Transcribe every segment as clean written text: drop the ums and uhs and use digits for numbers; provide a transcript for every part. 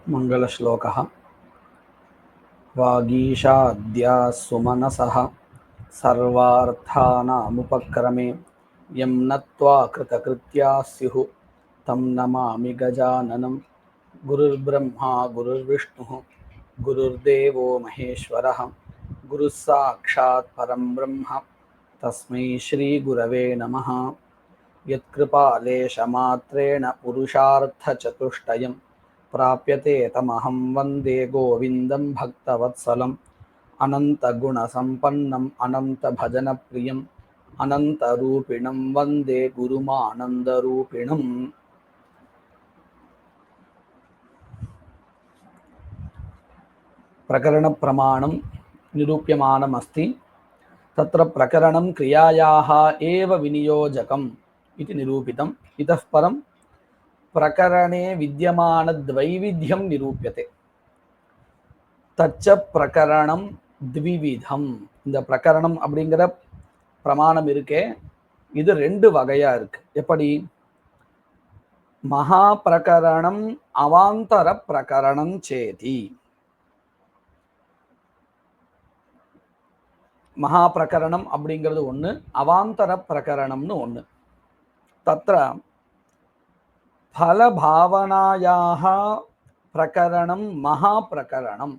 मङ्गलश्लोकः वागीशाद्या सुमनसः सर्वार्थानामुपक्रमे यं नत्वा कृतकृत्याः स्युः तं नमामि गजाननं गुरुर्ब्रह्मा गुरुर्विष्णुः गुरुर्देवो महेश्वरः गुरुः साक्षात् परं ब्रह्म तस्मै श्रीगुरवे नमः। यत्कृपालेशमात्रेण पुरुषार्थचतुष्टयं प्राप्यते तमहं वन्दे गोविन्दं भक्तवत्सलम् अनन्तगुणसम्पन्नम् अनन्तभजनप्रियम् अनन्तरूपिणं वन्दे गुरुमानन्दरूपिणम्। प्रकरणप्रमाणं निरूप्यमानमस्ति। तत्र प्रकरणं क्रियायाः एव विनियोजकम् इति निरूपितम्। इतः परं प्रकरणे विद्यमानद्वैविध्यं निरूप्यते। तच्च प्रकरणं द्विविधம். இந்த பிரகரணம் அப்படிங்கிற பிரமாணம் இருக்கே, இது ரெண்டு வகையா இருக்கு. எப்படி? மகா பிரகரணம் அவாந்தர பிரகரணம் சேதி. மகா பிரகரணம் அப்படிங்கிறது ஒன்று, அவாந்தர பிரகரணம்னு ஒன்று. தத்ர ஃபலபாவனாயாः பிரகரணம் மகா பிரகரணம்.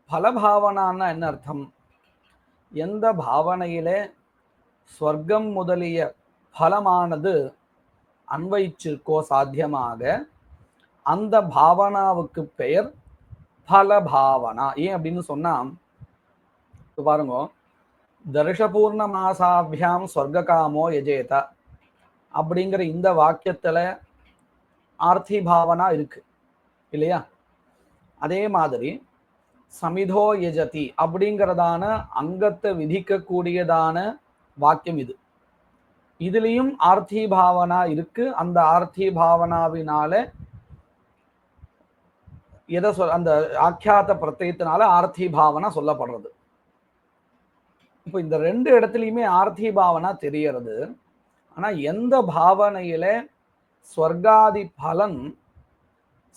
ஃபலபாவனான்னா என்ன அர்த்தம்? எந்த பாவனையிலே ஸ்வர்க்கம் முதலிய பலமானது அன்வயிச்சிருக்கோ சாத்தியமாக, அந்த பாவனாவுக்கு பெயர் ஃபலபாவனா. ஏன் அப்படின்னு சொன்னா, பாருங்க, தர்ஷபூர்ண மாசாபியாம் ஸ்வர்காமோ யஜேத அப்படிங்கிற இந்த வாக்கியத்துல ஆர்த்தி பாவனா இருக்கு இல்லையா? அதே மாதிரி சமிதோ யஜதி அப்படிங்கிறதான அங்கத்தை விதிக்கக்கூடியதான வாக்கியம் இது. இதுலேயும் ஆர்த்தி பாவனா இருக்கு. அந்த ஆர்த்தி பாவனாவினால எதை அந்த ஆக்கியாத்த பிரத்யத்தினால ஆர்த்தி பாவனா சொல்லப்படுறது. இப்போ இந்த ரெண்டு இடத்துலையுமே ஆர்த்தி பாவனா தெரியறது. ஆனா எந்த பாவனையில ஸ்வர்காதி பலன்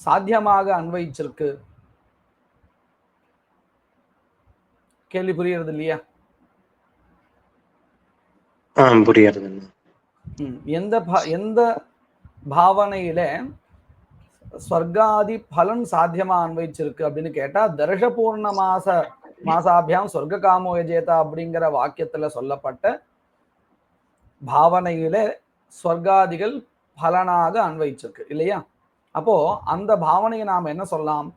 சாத்தியமாக அன்வயிச்சிருக்கு? கேள்வி புரியுறது இல்லையா? புரியுறது. எந்த பாவனையில ஸ்வர்காதி பலன் சாத்தியமா அன்வயிச்சிருக்கு அப்படின்னு கேட்டா, தர்ஷபூர்ண மாசாபியாம் சொர்க்க காமோ யஜேதா அப்படிங்கிற வாக்கியத்துல சொல்லப்பட்ட பாவனையில ஸ்வர்காதிகள் பலனாக அன்வயிச்சிருக்கு இல்லையா? அப்போ அந்த பாவனையை நாம என்ன சொல்லலாம்?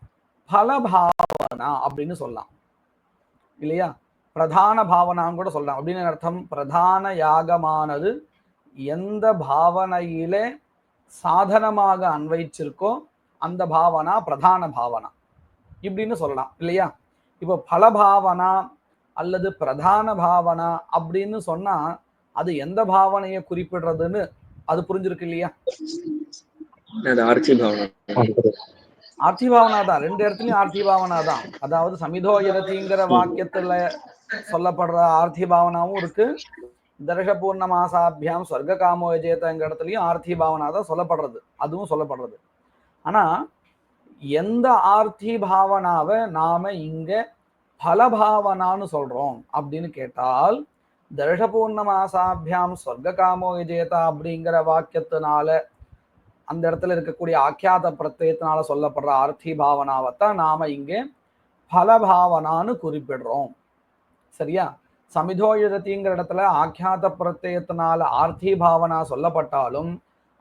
பலபாவனா அப்படின்னு சொல்லலாம் இல்லையா? பிரதான பாவனான்னு கூட சொல்லலாம். அப்படின்னு அர்த்தம், பிரதான யாகமானது எந்த பாவனையில சாதனமாக அன்வயிச்சிருக்கோ அந்த பாவனா பிரதான பாவனா இப்படின்னு சொல்லலாம் இல்லையா? இப்போ பலபாவனா அல்லது பிரதான பாவனா அப்படின்னு சொன்னா அது எந்த பாவனையை குறிப்பிடுறதுன்னு அது புரிஞ்சிருக்கு இல்லையா? ஆர்த்தி பாவனா தான். ரெண்டு இடத்துலயும் ஆர்த்தி பாவனா தான். அதாவது சமிதோ யரதிங்கிற வாக்கியத்துல சொல்லப்படுற ஆர்த்தி பாவனாவும் இருக்கு, தர்ஷபூர்ண மாசாபியாம் ஸ்வர்க காமோ யஜேதங்கிற இடத்துலயும் ஆர்த்தி பாவனா தான் சொல்லப்படுறது, அதுவும் சொல்லப்படுறது. ஆனா எந்த ஆர்த்தி பாவனாவை நாம இங்க பலபாவனான்னு சொல்றோம் அப்படின்னு கேட்டால், தர்ஷபூர்ண மாசாபியாம் ஸ்வர்க காமோ யஜேதா அப்படிங்கிற வாக்கியத்தினால அந்த இடத்துல இருக்கக்கூடிய ஆக்கியாத பிரத்யத்தினால சொல்லப்படுற ஆர்த்தி பாவனாவைத்தான் நாம இங்கே பலபாவனான்னு குறிப்பிடுறோம். சரியா? சமிதோயுதத்திங்கிற இடத்துல ஆக்கியாத பிரத்யத்தினால ஆர்த்தி பாவனா சொல்லப்பட்டாலும்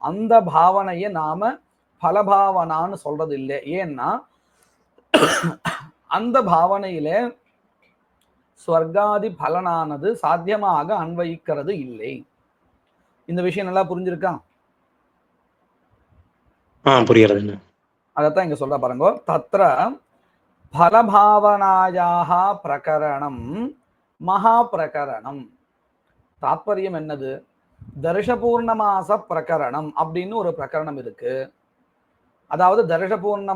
அந்த பாவனையை நாம பலபாவனான்னு சொல்றது இல்லை. ஏன்னா அந்த பாவனையில ஸ்வர்காதி பலனானது சாத்தியமாக அன்வயிக்கிறது இல்லை. இந்த விஷயம் நல்லா புரிஞ்சிருக்கா? புரியுறது. அதத்தான் இங்க சொல்ற பாருங்க. தத்ர பலபாவனாயாக பிரகரணம் மகா பிரகரணம். தாத்பரியம் என்னது? தர்ஷபூர்ணமாச பிரகரணம் அப்படின்னு ஒரு பிரகரணம் இருக்கு. அதாவது தர்ஷபூர்ண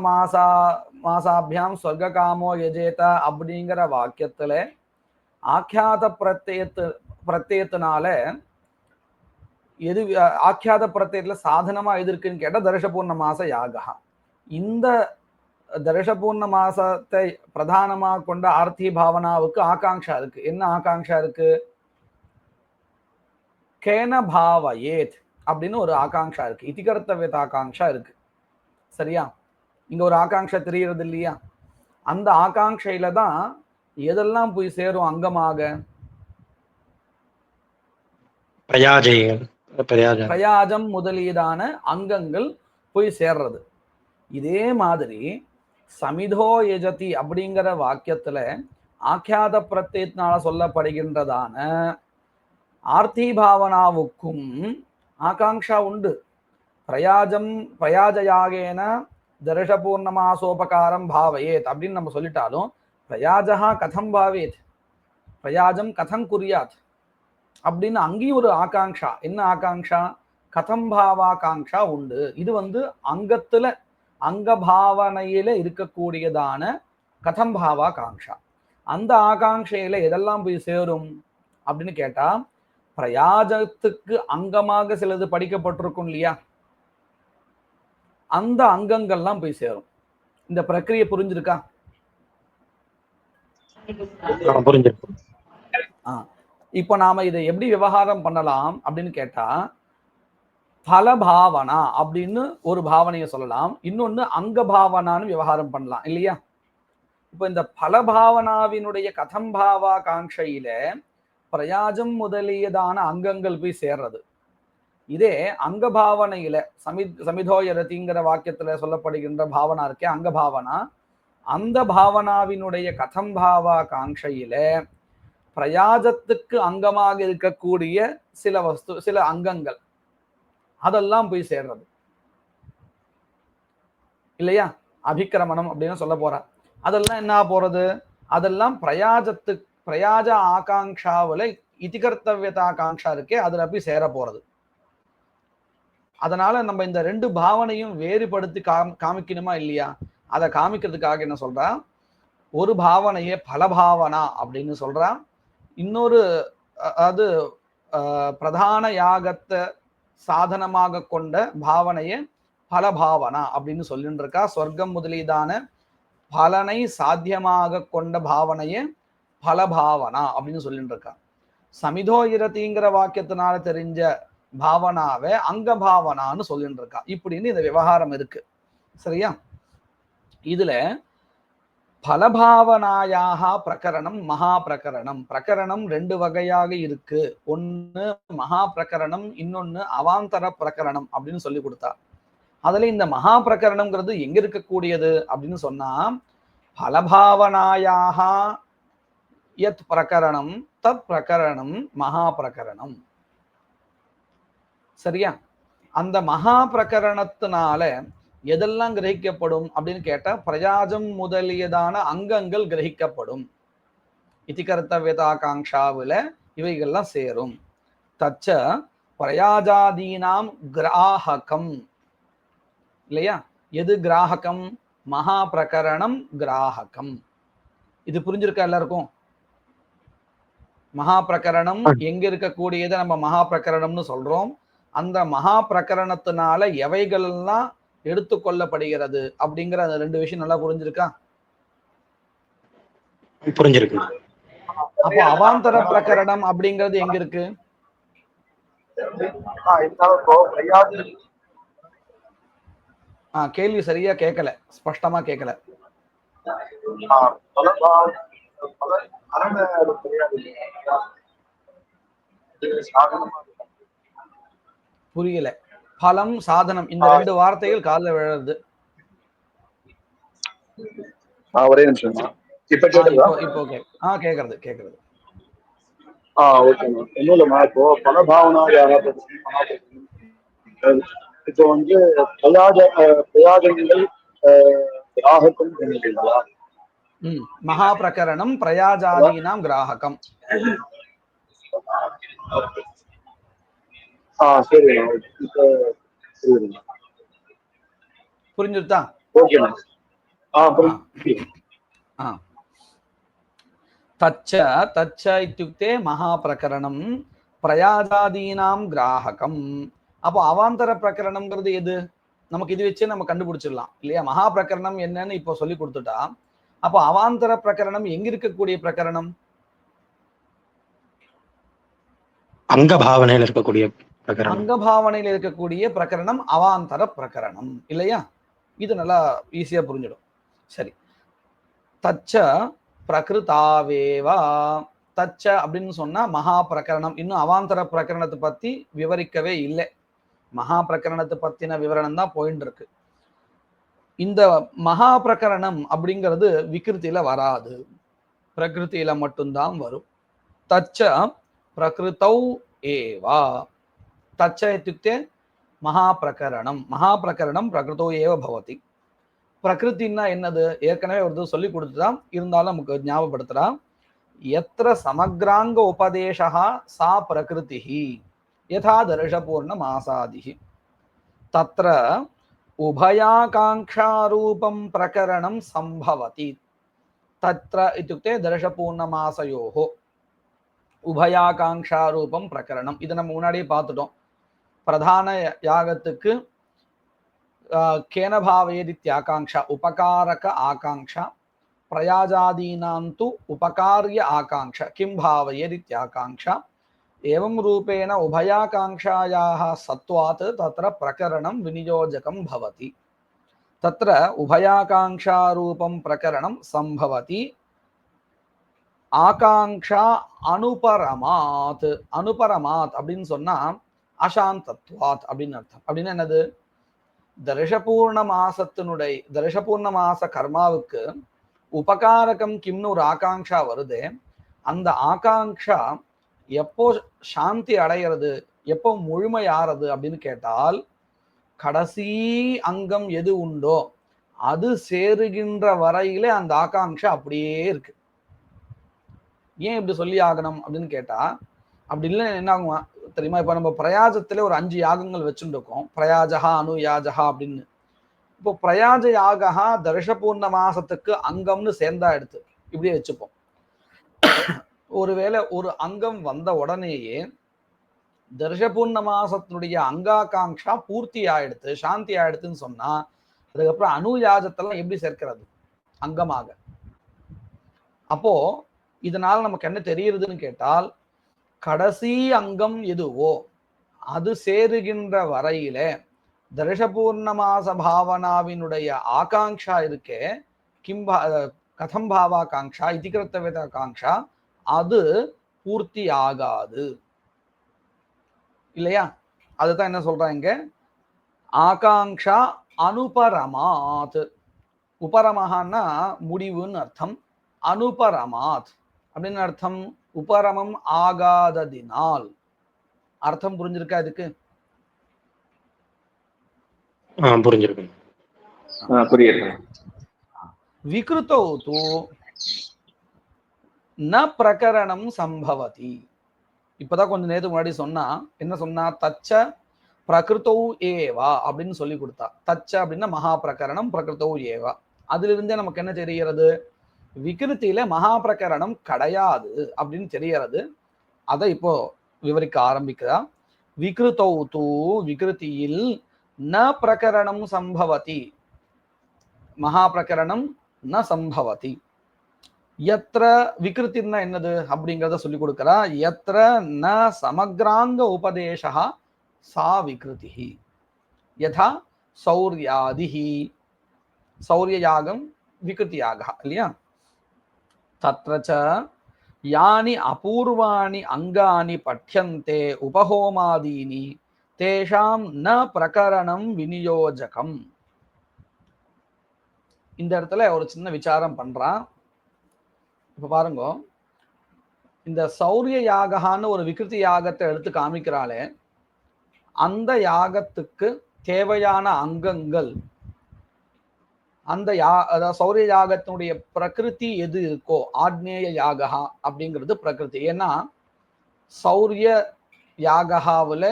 மாசாபியாம் ஸ்வர்க காமோ யஜேத அப்படிங்கிற வாக்கியத்துல ஆக்கியாத பிரத்யத்தினால எது ஆக்கியாத பிரத்யத்துல சாதனமா எது இருக்குன்னு கேட்டா தர்ஷபூர்ண மாச யாகா. இந்த தர்ஷபூர்ண மாசத்தை பிரதானமாக கொண்ட ஆர்த்தி பாவனாவுக்கு ஆகாங்ஷா இருக்கு. என்ன ஆகாங்ஷா இருக்கு? கேன பாவயேத் அப்படின்னு ஒரு ஆகாங்ஷா இருக்கு. இதிகர்த்தவியத ஆகாங்ஷா இருக்கு. சரியா? இங்க ஒரு ஆகாங்ஷா தெரிகிறது இல்லையா? அந்த ஆகாங்ஷையில தான் எதெல்லாம் போய் சேரும் அங்கமாக? பிரயாஜம் முதலியதான அங்கங்கள் போய் சேர்றது. இதே மாதிரி சமிதோ யஜதி அப்படிங்கிற வாக்கியத்துல ஆக்கியாத பிரத்யத்தினால சொல்லப்படுகின்றதான ஆர்த்தி பாவனாவுக்கும் ஆகாங்ஷா உண்டு. பிரயாஜயாகேன தர்ஷபூர்ணமாசோபகாரம் பாவயேத் அப்படின்னு நம்ம சொல்லிட்டாலும் பிரயாஜா கதம் பாவேத், பிரயாஜம் கதம் குறியாத் அப்படின்னு அங்கேயும் ஒரு ஆகாங்ஷா. என்ன ஆகாங்ஷா? கதம் பாவாகாங்ஷா உண்டு. இது அங்கத்துல அங்க பாவனையில இருக்கக்கூடியதான கதம் பாவாகாங்ஷா. அந்த ஆகாங்ஷையில எதெல்லாம் போய் சேரும் அப்படின்னு கேட்டா, பிரயாஜத்துக்கு அங்கமாக சிலது படிக்கப்பட்டிருக்கும் இல்லையா, அந்த அங்கங்கள்லாம் போய் சேரும். இந்த பிரக்கிரியை புரிஞ்சிருக்கா? இப்ப நாம இதை எப்படி விவகாரம் பண்ணலாம் அப்படின்னு கேட்டா, பலபாவனா அப்படின்னு ஒரு பாவனையை சொல்லலாம், இன்னொன்னு அங்க பாவனான்னு விவகாரம் பண்ணலாம் இல்லையா? இப்ப இந்த பலபாவனாவினுடைய கதம் பாவா காங்கையில பிரயாஜம் முதலியதான அங்கங்கள் போய் சேர்றது. இதே அங்க பாவனையில சமிதோயரதிங்கிற வாக்கியத்துல சொல்லப்படுகின்ற பாவனா இருக்கே அங்க பாவனா, அந்த பாவனாவினுடைய கதம் பாவா காங்கையில பிரயாஜத்துக்கு அங்கமாக இருக்கக்கூடிய சில அங்கங்கள் அதெல்லாம் போய் சேர்றது இல்லையா? அபிக்கிரமணம் அப்படின்னு சொல்ல போற அதெல்லாம் என்ன போறது? அதெல்லாம் பிரயாஜ ஆகாங்ஷாவில இதிகர்த்தவியதா ஆகாங்ஷா இருக்கே அதுல போய் சேர போறது. அதனால நம்ம இந்த ரெண்டு பாவனையும் வேறுபடுத்தி காமிக்கணுமா இல்லையா? அதை காமிக்கிறதுக்காக என்ன சொல்றா, ஒரு பாவனையே பலபாவனா அப்படின்னு சொல்றா, இன்னொரு அது பிரதான யாகத்தை சாதனமாக கொண்ட பாவனையே பலபாவனா அப்படின்னு சொல்லிட்டு இருக்கா. சொர்க்கம் முதலீதான பலனை சாத்தியமாக கொண்ட பாவனையே பலபாவனா அப்படின்னு சொல்லிட்டு இருக்கா. சமிதோ இரதிங்கிற வாக்கியத்தினால தெரிஞ்ச பாவனாவை அங்க பாவனான்னு சொல்லிட்டு இருக்கா. இப்படின்னு இந்த விவகாரம் இருக்கு. சரியா? இதுல பலபாவனாயாக பிரகரணம் மகா பிரகரணம். பிரகரணம் ரெண்டு வகையாக இருக்கு. ஒன்னு மகா பிரகரணம், இன்னொன்னு அவாந்தர பிரகரணம் அப்படின்னு சொல்லி கொடுத்தா. அதுல இந்த மகா பிரகரணம்ங்கிறது எங்க இருக்கக்கூடியது அப்படின்னு சொன்னா, பலபாவனாயாக யத் பிரகரணம் தத் பிரகரணம் மகா பிரகரணம். சரியா? அந்த மகா பிரகரணத்தினால எதெல்லாம் கிரகிக்கப்படும் அப்படின்னு கேட்டா, பிரயாஜம் முதலியதான அங்கங்கள் கிரகிக்கப்படும். இதிகர்த்தவியதாகாங்ஷாவில இவைகள்லாம் சேரும். தச்ச பிரயாஜாதீனாம் கிராஹகம் இல்லையா? எது கிராஹகம்? மகா பிரகரணம் கிராஹகம். இது புரிஞ்சிருக்கா எல்லாருக்கும்? மகா பிரகரணம் எங்க இருக்கக்கூடியதை நம்ம மகா பிரகரணம்னு சொல்றோம். அந்த மகா பிரகரணத்தினால எவைகள்லாம் எடுத்துக்கொள்ளப்படுகிறது அப்படிங்கிற அந்த ரெண்டு விஷயம் நல்லா புரிஞ்சிருக்கா? புரிஞ்சிருக்கு. அப்போ அவாந்தர பிரகரணம் அப்படிங்கிறது எங்க இருக்கு? கேள்வி சரியா கேட்கல, ஸ்பஷ்டமா கேட்கல. புரியல. பலம் சாதனம் இந்த ரெண்டு வார்த்தைகள் காதுல விழுறது. ஒரே நிமிஷம். இப்ப ஓகே. கேக்குறது. ஓகே. இன்னும் இல்லைம்மா, இப்போ பலபாவனா இப்போ பிரயாஜங்கள் கிராஹகம் சொன்னீங்களா? மகா பிரகரணம் பிரயாஜாதீனாம் கிராஹகம். சரி, புரிஞ்சுட்டா? ஓகே. தச்ச இत्युक्ते மகா பிரகரணம் பிரயாஜாதீனாம் கிராஹகம். அப்போ அவாந்தர பிரகரணம்ங்கிறது எது? நமக்கு இது வச்சே நம்ம கண்டுபிடிச்சிடலாம் இல்லையா? மகா பிரகரணம் என்னன்னு இப்போ சொல்லி கொடுத்துட்டா, அப்போ அவாந்தர பிரகரணம் எங்க இருக்கக்கூடிய பிரகரணம்? அங்க பாவனையில இருக்கக்கூடிய பிரகரணம். அங்க பாவனையில் இருக்கக்கூடிய பிரகரணம் அவாந்தர பிரகரணம் இல்லையா? இது நல்லா ஈஸியா புரிஞ்சிடும். சரி, தச்ச பிரகிருதாவேவா. தச்ச அப்படின்னு சொன்னா மகா பிரகரணம். இன்னும் அவாந்தர பிரகரணத்தை பத்தி விவரிக்கவே இல்லை. மகா பிரகரணத்தை பத்தின விவரணம் தான் போயிட்டு இருக்கு. இந்த மகா பிரகரணம் அப்படிங்கிறது விகிருத்தில வராது, பிரகிருத்தில மட்டும்தான் வரும். தச்ச பிரகிருத்தௌ ஏவா. தச்ச இत्युक्ते மகா பிரகரணம். மகா பிரகரணம் பிரகிருத்தௌ ஏவ பவதி. பிரகிருத்தின்னா என்னது? ஏற்கனவே ஒரு சொல்லி கொடுத்துதான், இருந்தாலும் நமக்கு ஞாபகப்படுத்துறா. எத்திர சமக்ராங்க உபதேசா சா பிரகிருதிஹி யதா தர்ஷபூர்ணமாசாதிஹி தத்ர உபயாகாங்க்ஷாரூபம் பிரகரணம் சம்பவதி. தத்ர இत्युक्ते தர்ஷபூர்ணமாசயோஹோ உபயாகாங்க்ஷாரூபம் பிரகரணம். இதை நம்ம முன்னாடியே பார்த்துட்டோம். பிரதான யாகத்துக்கு கேன பாவயதித்யாகாங்க்ஷா உபகாரக ஆகாங்க்ஷா, பிரயாஜாதீனாந்து உபகார்ய ஆகாங்க்ஷா கிம் பாவயதித்யாகாங்க்ஷா. एवं रूपेण उभयाकांक्षायाः सत्वात् तत्र प्रकरणं विनियोजकं भवति. तत्र उभयाकांक्षारूपं प्रकरणं संभवति. ஆகாங்ஷா அனுபரமாத். அனுபரமாத் அப்படின்னு சொன்னா அசாந்தத்வாத் அப்படின்னு அர்த்தம். அப்படின்னு என்னது? தர்ஷபூர்ண மாசத்தினுடைய தர்ஷபூர்ண மாச கர்மாவுக்கு உபகாரகம் கிம்னு ஒரு ஆகாங்ஷா வருது. அந்த ஆகாங்ஷா எப்போ சாந்தி அடைகிறது, எப்போ முழுமையாறது அப்படின்னு கேட்டால், கடைசி அங்கம் எது உண்டோ அது சேருகின்ற வரையிலே அந்த ஆகாங்ஷா அப்படியே இருக்கு. ஏன் இப்படி சொல்லி ஆகணும் அப்படின்னு கேட்டா, அப்படி இல்லை என்ன ஆகும் தெரியுமா? இப்ப நம்ம பிரயாஜத்துல ஒரு 5 யாகங்கள் வச்சுட்டு இருக்கோம். பிரயாஜகா அனுயாஜகா அப்படின்னு. இப்போ பிரயாஜ யாகா தர்ஷபூர்ண மாசத்துக்கு அங்கம்னு சேர்ந்தா எடுத்து இப்படியே வச்சுப்போம். ஒருவேளை ஒரு அங்கம் வந்த உடனேயே தர்ஷபூர்ண மாசத்தினுடைய அங்காகாங்ஷா பூர்த்தி ஆயிடுத்து, சாந்தி ஆயிடுத்துன்னு சொன்னா, அதுக்கப்புறம் அனுயாஜத்தெல்லாம் எப்படி சேர்க்கிறது அங்கமாக? அப்போ இதனால நமக்கு என்ன தெரியுதுன்னு கேட்டால், கடைசி அங்கம் எதுவோ அது சேருகின்ற வரையிலே தர்ஷபூர்ண மாச பாவனாவினுடைய ஆகாங்ஷா இருக்கே, கிம்பா கதம் பாவாகாங்ஷா இதிகிருத்தவேதாகாங்ஷா, அது பூர்த்தி ஆகாது இல்லையா? அதுதான் என்ன சொல்றாங்க, ஆகாங்ஷா அனுபரமாத். உபரமஹான்னா முடிவுன்னு அர்த்தம். அனுபரமாத் அப்படின்னு அர்த்தம் உபரமம் ஆகாததினால். அர்த்தம் புரிஞ்சிருக்கா இதுக்கு? புரிஞ்சிருக்கு. புரியுது. விக்ருதோ தூ ந பிரகரணம் சம்பவதி. இப்பதான் கொஞ்சம் நேரத்துக்கு முன்னாடி சொன்னா என்ன சொன்னா? தச்ச பிரகிருத்தௌ ஏவா அப்படின்னு சொல்லி கொடுத்தா. தச்ச அப்படின்னா மகா பிரகரணம், பிரகிருத்தௌ ஏவா. அதுல இருந்தே நமக்கு என்ன தெரிகிறது? விகிருத்தியில மகா பிரகரணம் கிடையாது அப்படின்னு தெரிகிறது. அதை இப்போ விவரிக்க ஆரம்பிக்கிறா. விக்ருதௌ தூ விகிருத்தியில் ந பிரகரணம் சம்பவதி, மகா பிரகரணம் ந சம்பவதி. யத்ர விகிருத்தின்னா என்னது அப்படிங்கிறத சொல்லி கொடுக்கிறா. யத்ர ந சமக்ராங்க உபதேசா சா விகிருதி யதா சௌர்யாதிஹி. சௌரிய யாகம் விகிருதி யாகா இல்லையா? தத்ர ச யானி அபூர்வாணி அங்கானி பட்யந்தே உபஹோமாதீனி தேஷாம் ந பிரகரணம் விநியோஜகம். இந்த இடத்துல ஒரு சின்ன விசாரம் பண்றான். இப்ப பாருங்க, இந்த சௌரிய யாகான்னு ஒரு விகிருதி யாகத்தை எடுத்து காமிக்கிறாளே, அந்த யாகத்துக்கு தேவையான அங்கங்கள், அந்த அதாவது சௌரிய யாகத்தினுடைய பிரகிருதி எது இருக்கோ, ஆக்னேய யாகா அப்படிங்கிறது பிரகிருதி. ஏன்னா சௌரிய யாகாவுல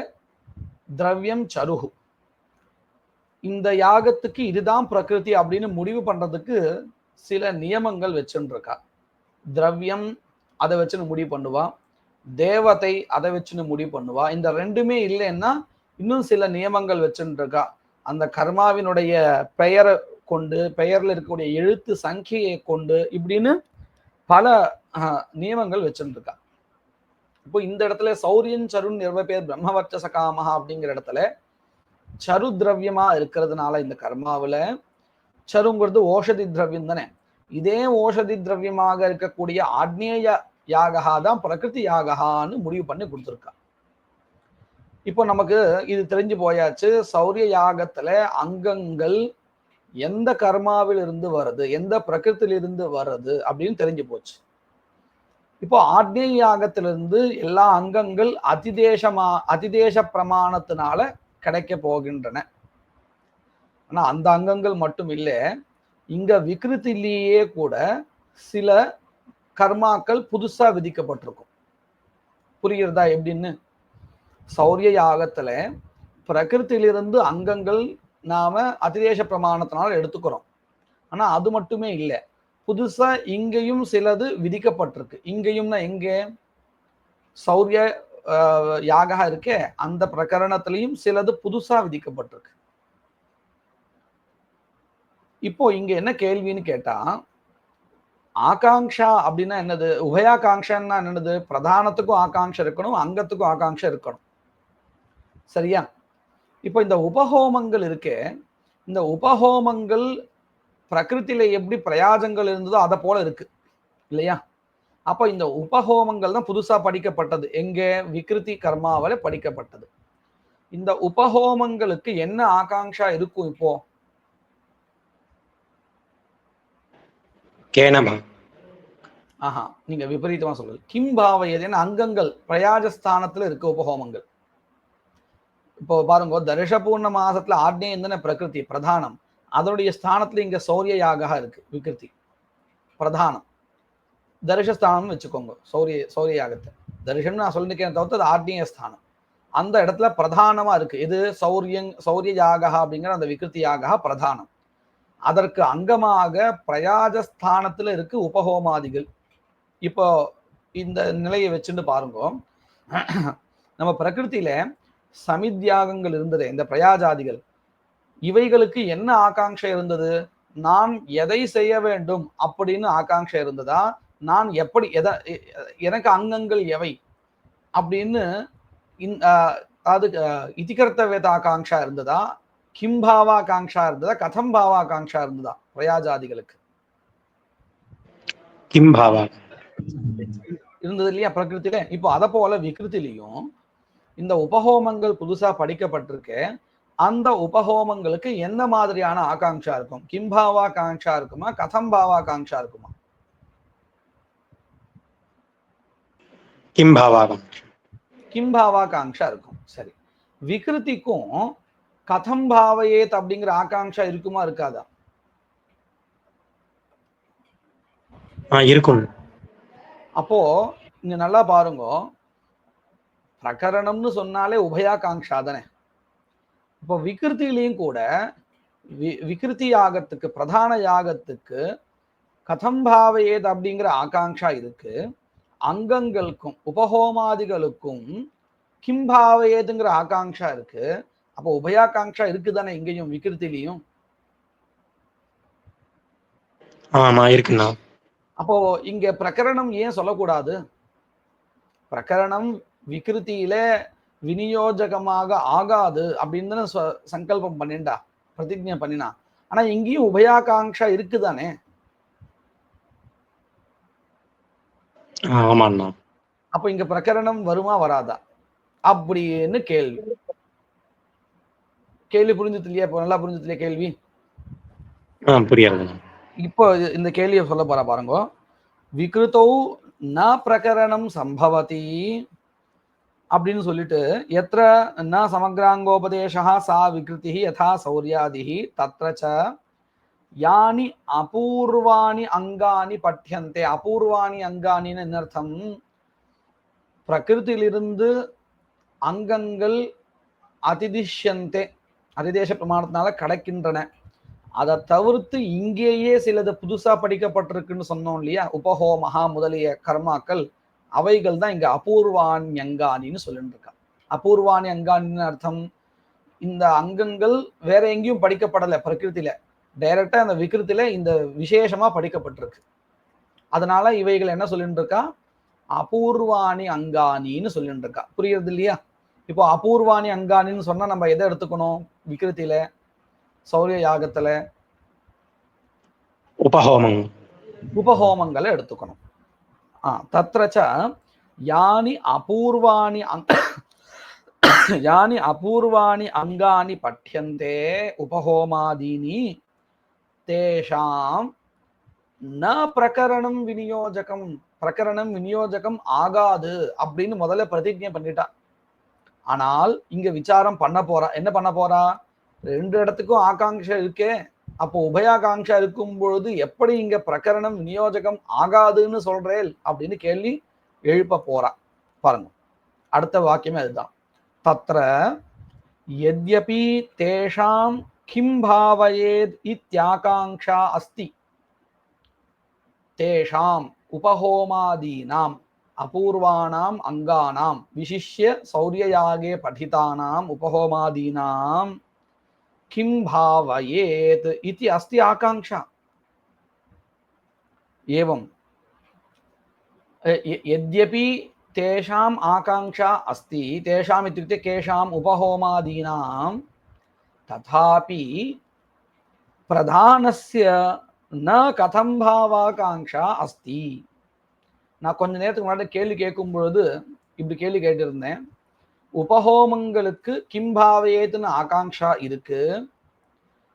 திரவியம் சருகு. இந்த யாகத்துக்கு இதுதான் பிரகிருதி அப்படின்னு முடிவு பண்றதுக்கு சில நியமங்கள் வச்சுருக்கா. திரவியம் அதை வச்சுன்னு முடிவு பண்ணுவா, தேவதை அதை வச்சுன்னு முடிவு பண்ணுவா. இந்த ரெண்டுமே இல்லைன்னா இன்னும் சில நியமங்கள் வச்சுருக்கா. அந்த கர்மாவினுடைய பெயரை கொண்டு, பெயர்ல இருக்கக்கூடிய எழுத்து சங்கியை கொண்டு இப்படின்னு பல நியமங்கள் வச்சுருக்கா. இப்போ இந்த இடத்துல சௌரியன் சருண் நிர்வபேர் பிரம்மவர்ச்சச காமஹா அப்படிங்கிற இடத்துல சரு திரவியமா இருக்கிறதுனால இந்த கர்மாவில சருங்கிறது ஓஷதி திரவியம் தானே. இதே ஓஷதி திரவியமாக இருக்கக்கூடிய ஆக்னேய யாகா தான் பிரகிருதி யாகான்னு முடிவு பண்ணி கொடுத்துருக்கா. இப்போ நமக்கு இது தெரிஞ்சு போயாச்சு. சௌரிய யாகத்துல அங்கங்கள் எந்த கர்மாவில் இருந்து வருது, எந்த பிரகிருத்திலிருந்து வருது அப்படின்னு தெரிஞ்சு போச்சு. இப்போ ஆக்னேய யாகத்திலிருந்து எல்லா அங்கங்கள் அதிதேச பிரமாணத்தினால கிடைக்க போகின்றன. ஆனா அந்த அங்கங்கள் மட்டும் இல்லை, இங்க விகிருத்திலேயே கூட சில கர்மாக்கள் புதுசா விதிக்கப்பட்டிருக்கும். புரிகிறதா எப்படின்னு? சௌரிய யாகத்துல பிரகிருத்திலிருந்து அங்கங்கள் நாம அதிதேச பிரமாணத்தினால எடுத்துக்கிறோம். ஆனா அது மட்டுமே இல்லை, புதுசா இங்கேயும் சிலது விதிக்கப்பட்டிருக்கு. இங்கேயும்னா எங்கே? சௌரிய யாகா இருக்கே அந்த பிரகரணத்திலையும் சிலது புதுசா விதிக்கப்பட்டிருக்கு. இப்போ இங்க என்ன கேள்வின்னு கேட்டா, ஆகாங்ஷா அப்படின்னா என்னது? உபயாகாங்ஷன்னா என்னது? பிரதானத்துக்கும் ஆகாங்ஷை இருக்கணும், அங்கத்துக்கும் ஆகாங்ஷை இருக்கணும். சரியா? இப்போ இந்த உபஹோமங்கள் இருக்கே, இந்த உபஹோமங்கள் பிரகிருத்தில எப்படி பிரயாஜங்கள் இருந்ததோ அதை போல இருக்கு இல்லையா? அப்போ இந்த உபஹோமங்கள் தான் புதுசா படிக்கப்பட்டது. எங்கே? விகிருதி கர்மாவில படிக்கப்பட்டது. இந்த உபஹோமங்களுக்கு என்ன ஆகாங்ஷா இருக்கும் இப்போ? ஆஹா, நீங்க விபரீதமா சொல்றது. கிம் பாவயதுன்னு அங்கங்கள் பிரயாஜஸ்தானத்துல இருக்கு உபஹோமங்கள். இப்போ பாருங்க, தரிசபூர்ண மாசத்துல ஆக்னேயம் தானே பிரகிருதி பிரதானம், அதனுடைய ஸ்தானத்துல இங்க சௌரிய யாகா இருக்கு விகிருதி பிரதானம். தரிசஸ்தானம் வச்சுக்கோங்க. சௌரிய யாகத்தை தரிசனம் நான் சொல்லிருக்கேன் தவிர்த்து அது ஆக்னேய ஸ்தானம். அந்த இடத்துல பிரதானமா இருக்கு. இது சௌரிய யாகா அப்படிங்கிற அந்த விகிருதி யாகா பிரதானம். அதற்கு அங்கமாக பிரயாஜஸ்தானத்துல இருக்கு உபஹோமாதிகள். இப்போ இந்த நிலையை வச்சுட்டு பாருங்க, நம்ம பிரகிருத்தில சமித்யாகங்கள் இருந்தது, இந்த பிரயாஜாதிகள், இவைகளுக்கு என்ன ஆகாங்ஷை இருந்தது? நான் எதை செய்ய வேண்டும் அப்படின்னு ஆகாங்ஷை இருந்ததா? நான் எப்படி எனக்கு அங்கங்கள் எவை அப்படின்னு அது இதிகர்த்தவேத ஆகாங்ஷா இருந்ததா? கிம்பாவா காங்ஷா இருந்ததா? கதம் பாவா காங்ஷா இருந்ததா பிரயாஜாதிகளுக்கு? கிம்பாவா இருந்தது இல்லையா பிரகிருத்தில. இப்போ அத போல விகிருத்திலையும் இந்த உபஹோமங்கள் புதுசா படிக்கப்பட்டிருக்கு. அந்த உபஹோமங்களுக்கு என்ன மாதிரியான ஆகாங்ஷா இருக்கும்? கிம்பாவா காங்ஷா இருக்குமா, கதம் பாவா காங்ஷா இருக்குமா? கிம்பாவா காங்ஷா இருக்கும். சரி, விகிருதிக்கும் கதம் பாவயேத் அப்படிங்கிற ஆகாங்ஷா இருக்குமா இருக்காதா? இருக்கும். அப்போ இங்க நல்லா பாருங்க, பிரகரணம்னு சொன்னாலே உபயாகாங்ஷா தானே. இப்போ விகிருத்திலையும் கூட விகிருதி யாகத்துக்கு பிரதான யாகத்துக்கு கதம் பாவயேத் அப்படிங்கிற ஆகாங்ஷா இருக்கு. அங்கங்களுக்கும் உபஹோமாதிகளுக்கும் கிம் பாவயேதுங்கிற ஆகாங்ஷா இருக்கு. அப்போ உபயாகாங்ஷா இருக்குதானே இங்கேயும் விகிருத்திலையும்? ஆமா இருக்குண்ணா. அப்போ இங்க பிரகரணம் ஏன் சொல்லக்கூடாது? பிரகரணம் விகிருத்தியில விநியோஜகமாக ஆகாது அப்படின்னு சங்கல்பம் பண்ணிண்டா, பிரதிஜை பண்ணினா. ஆனா இங்கேயும் உபயாகாங்ஷா இருக்குதானே. ஆமாண்ணா. அப்ப இங்க பிரகரணம் வருமா வராதா அப்படின்னு கேள்வி. புரிஞ்சது இல்லையா? இப்போ நல்லா புரிஞ்சது இல்லையா கேள்வி? புரியாது. இப்போ இந்த கேள்வியை சொல்ல போற பாருங்க. விகிருத்தௌ ந பிரகரணம் சம்பவதி அப்படின்னு சொல்லிட்டு, எத்திர ந சமக்ராங்கோபதேசா சா விகிருதி யதா சௌர்யாதிஹி தத்ரச யானி அபூர்வாணி அங்கானி பட்யந்தே. அபூர்வாணி அங்கானின்னு என்ன அர்த்தம்? பிரகிருத்திலிருந்து அங்கங்கள் அதிதிஷ்யந்தே, அதிதேச பிரமாணத்தினால கிடைக்கின்றன. அதை தவிர்த்து இங்கேயே சிலது புதுசா படிக்கப்பட்டிருக்குன்னு சொன்னோம் இல்லையா, உபஹோமஹா முதலிய கர்மாக்கள், அவைகள் தான் இங்க அபூர்வாணி அங்கானின்னு சொல்லிட்டு இருக்கா. அபூர்வாணி அங்கானின்னு அர்த்தம் இந்த அங்கங்கள் வேற எங்கேயும் படிக்கப்படலை பிரகிருத்தில, டைரக்டா அந்த விகிருத்தில இந்த விசேஷமா படிக்கப்பட்டிருக்கு. அதனால இவைகள் என்ன சொல்லிட்டு இருக்கா, அபூர்வாணி அங்கானின்னு சொல்லிட்டு இருக்கா. புரியுறது இல்லையா? இப்போ அபூர்வாணி அங்கானின்னு சொன்னா நம்ம எதை எடுத்துக்கணும்? விகிருத்தில, சௌரிய யாகத்துல உபஹோமங்களை எடுத்துக்கணும். தத்ரச்ச யானி அபூர்வாணி யானி அபூர்வாணி அங்கானி பட்யந்தே உபஹோமாதீனி தேஷாம் ந பிரகரணம் விநியோஜகம், பிரகரணம் விநியோஜகம் ஆகாது அப்படின்னு முதல்ல பிரதிஜை பண்ணிட்டா. ஆனால் இங்க விசாரம் பண்ண போறா. என்ன பண்ண போறா? ரெண்டு இடத்துக்கும் ஆகாங்ஷா இருக்கே, அப்போ உபயாகாங்ஷா இருக்கும் பொழுது எப்படி இங்க பிரகரணம் விநியோஜகம் ஆகாதுன்னு சொல்றேன் அப்படின்னு கேள்வி எழுப்ப போறா. பாருங்க, அடுத்த வாக்கியமே அதுதான். தத்ர யத்யபி தேஷாம் கிம் பாவயேத் இத்யாகாங்ஷா அஸ்தி தேஷாம் உபஹோமாதீனாம் அபூர்வானாம் அங்கானாம் விசிஷ்ய சௌரியயாகே படிதானாம் உபஹோமாதீனாம் கிம் பாவயேத் இதி அஸ்தி ஆகாங்ஷா. एवं यद्यपि तेषाम् आकांक्षा अस्ति, तेषाम् इत्युक्ते केषाम् उपहोमादीनां, तथापि प्रधानस्य न कथं भावाकांक्षा अस्ति. நான் கொஞ்ச நேரத்துக்கு முன்னாடி கேள்வி கேட்கும் பொழுது இப்படி கேள்வி கேட்டிருந்தேன். உபஹோமங்களுக்கு கிம்பாவையேத்துன்னு ஆகாங்ஷா இருக்கு,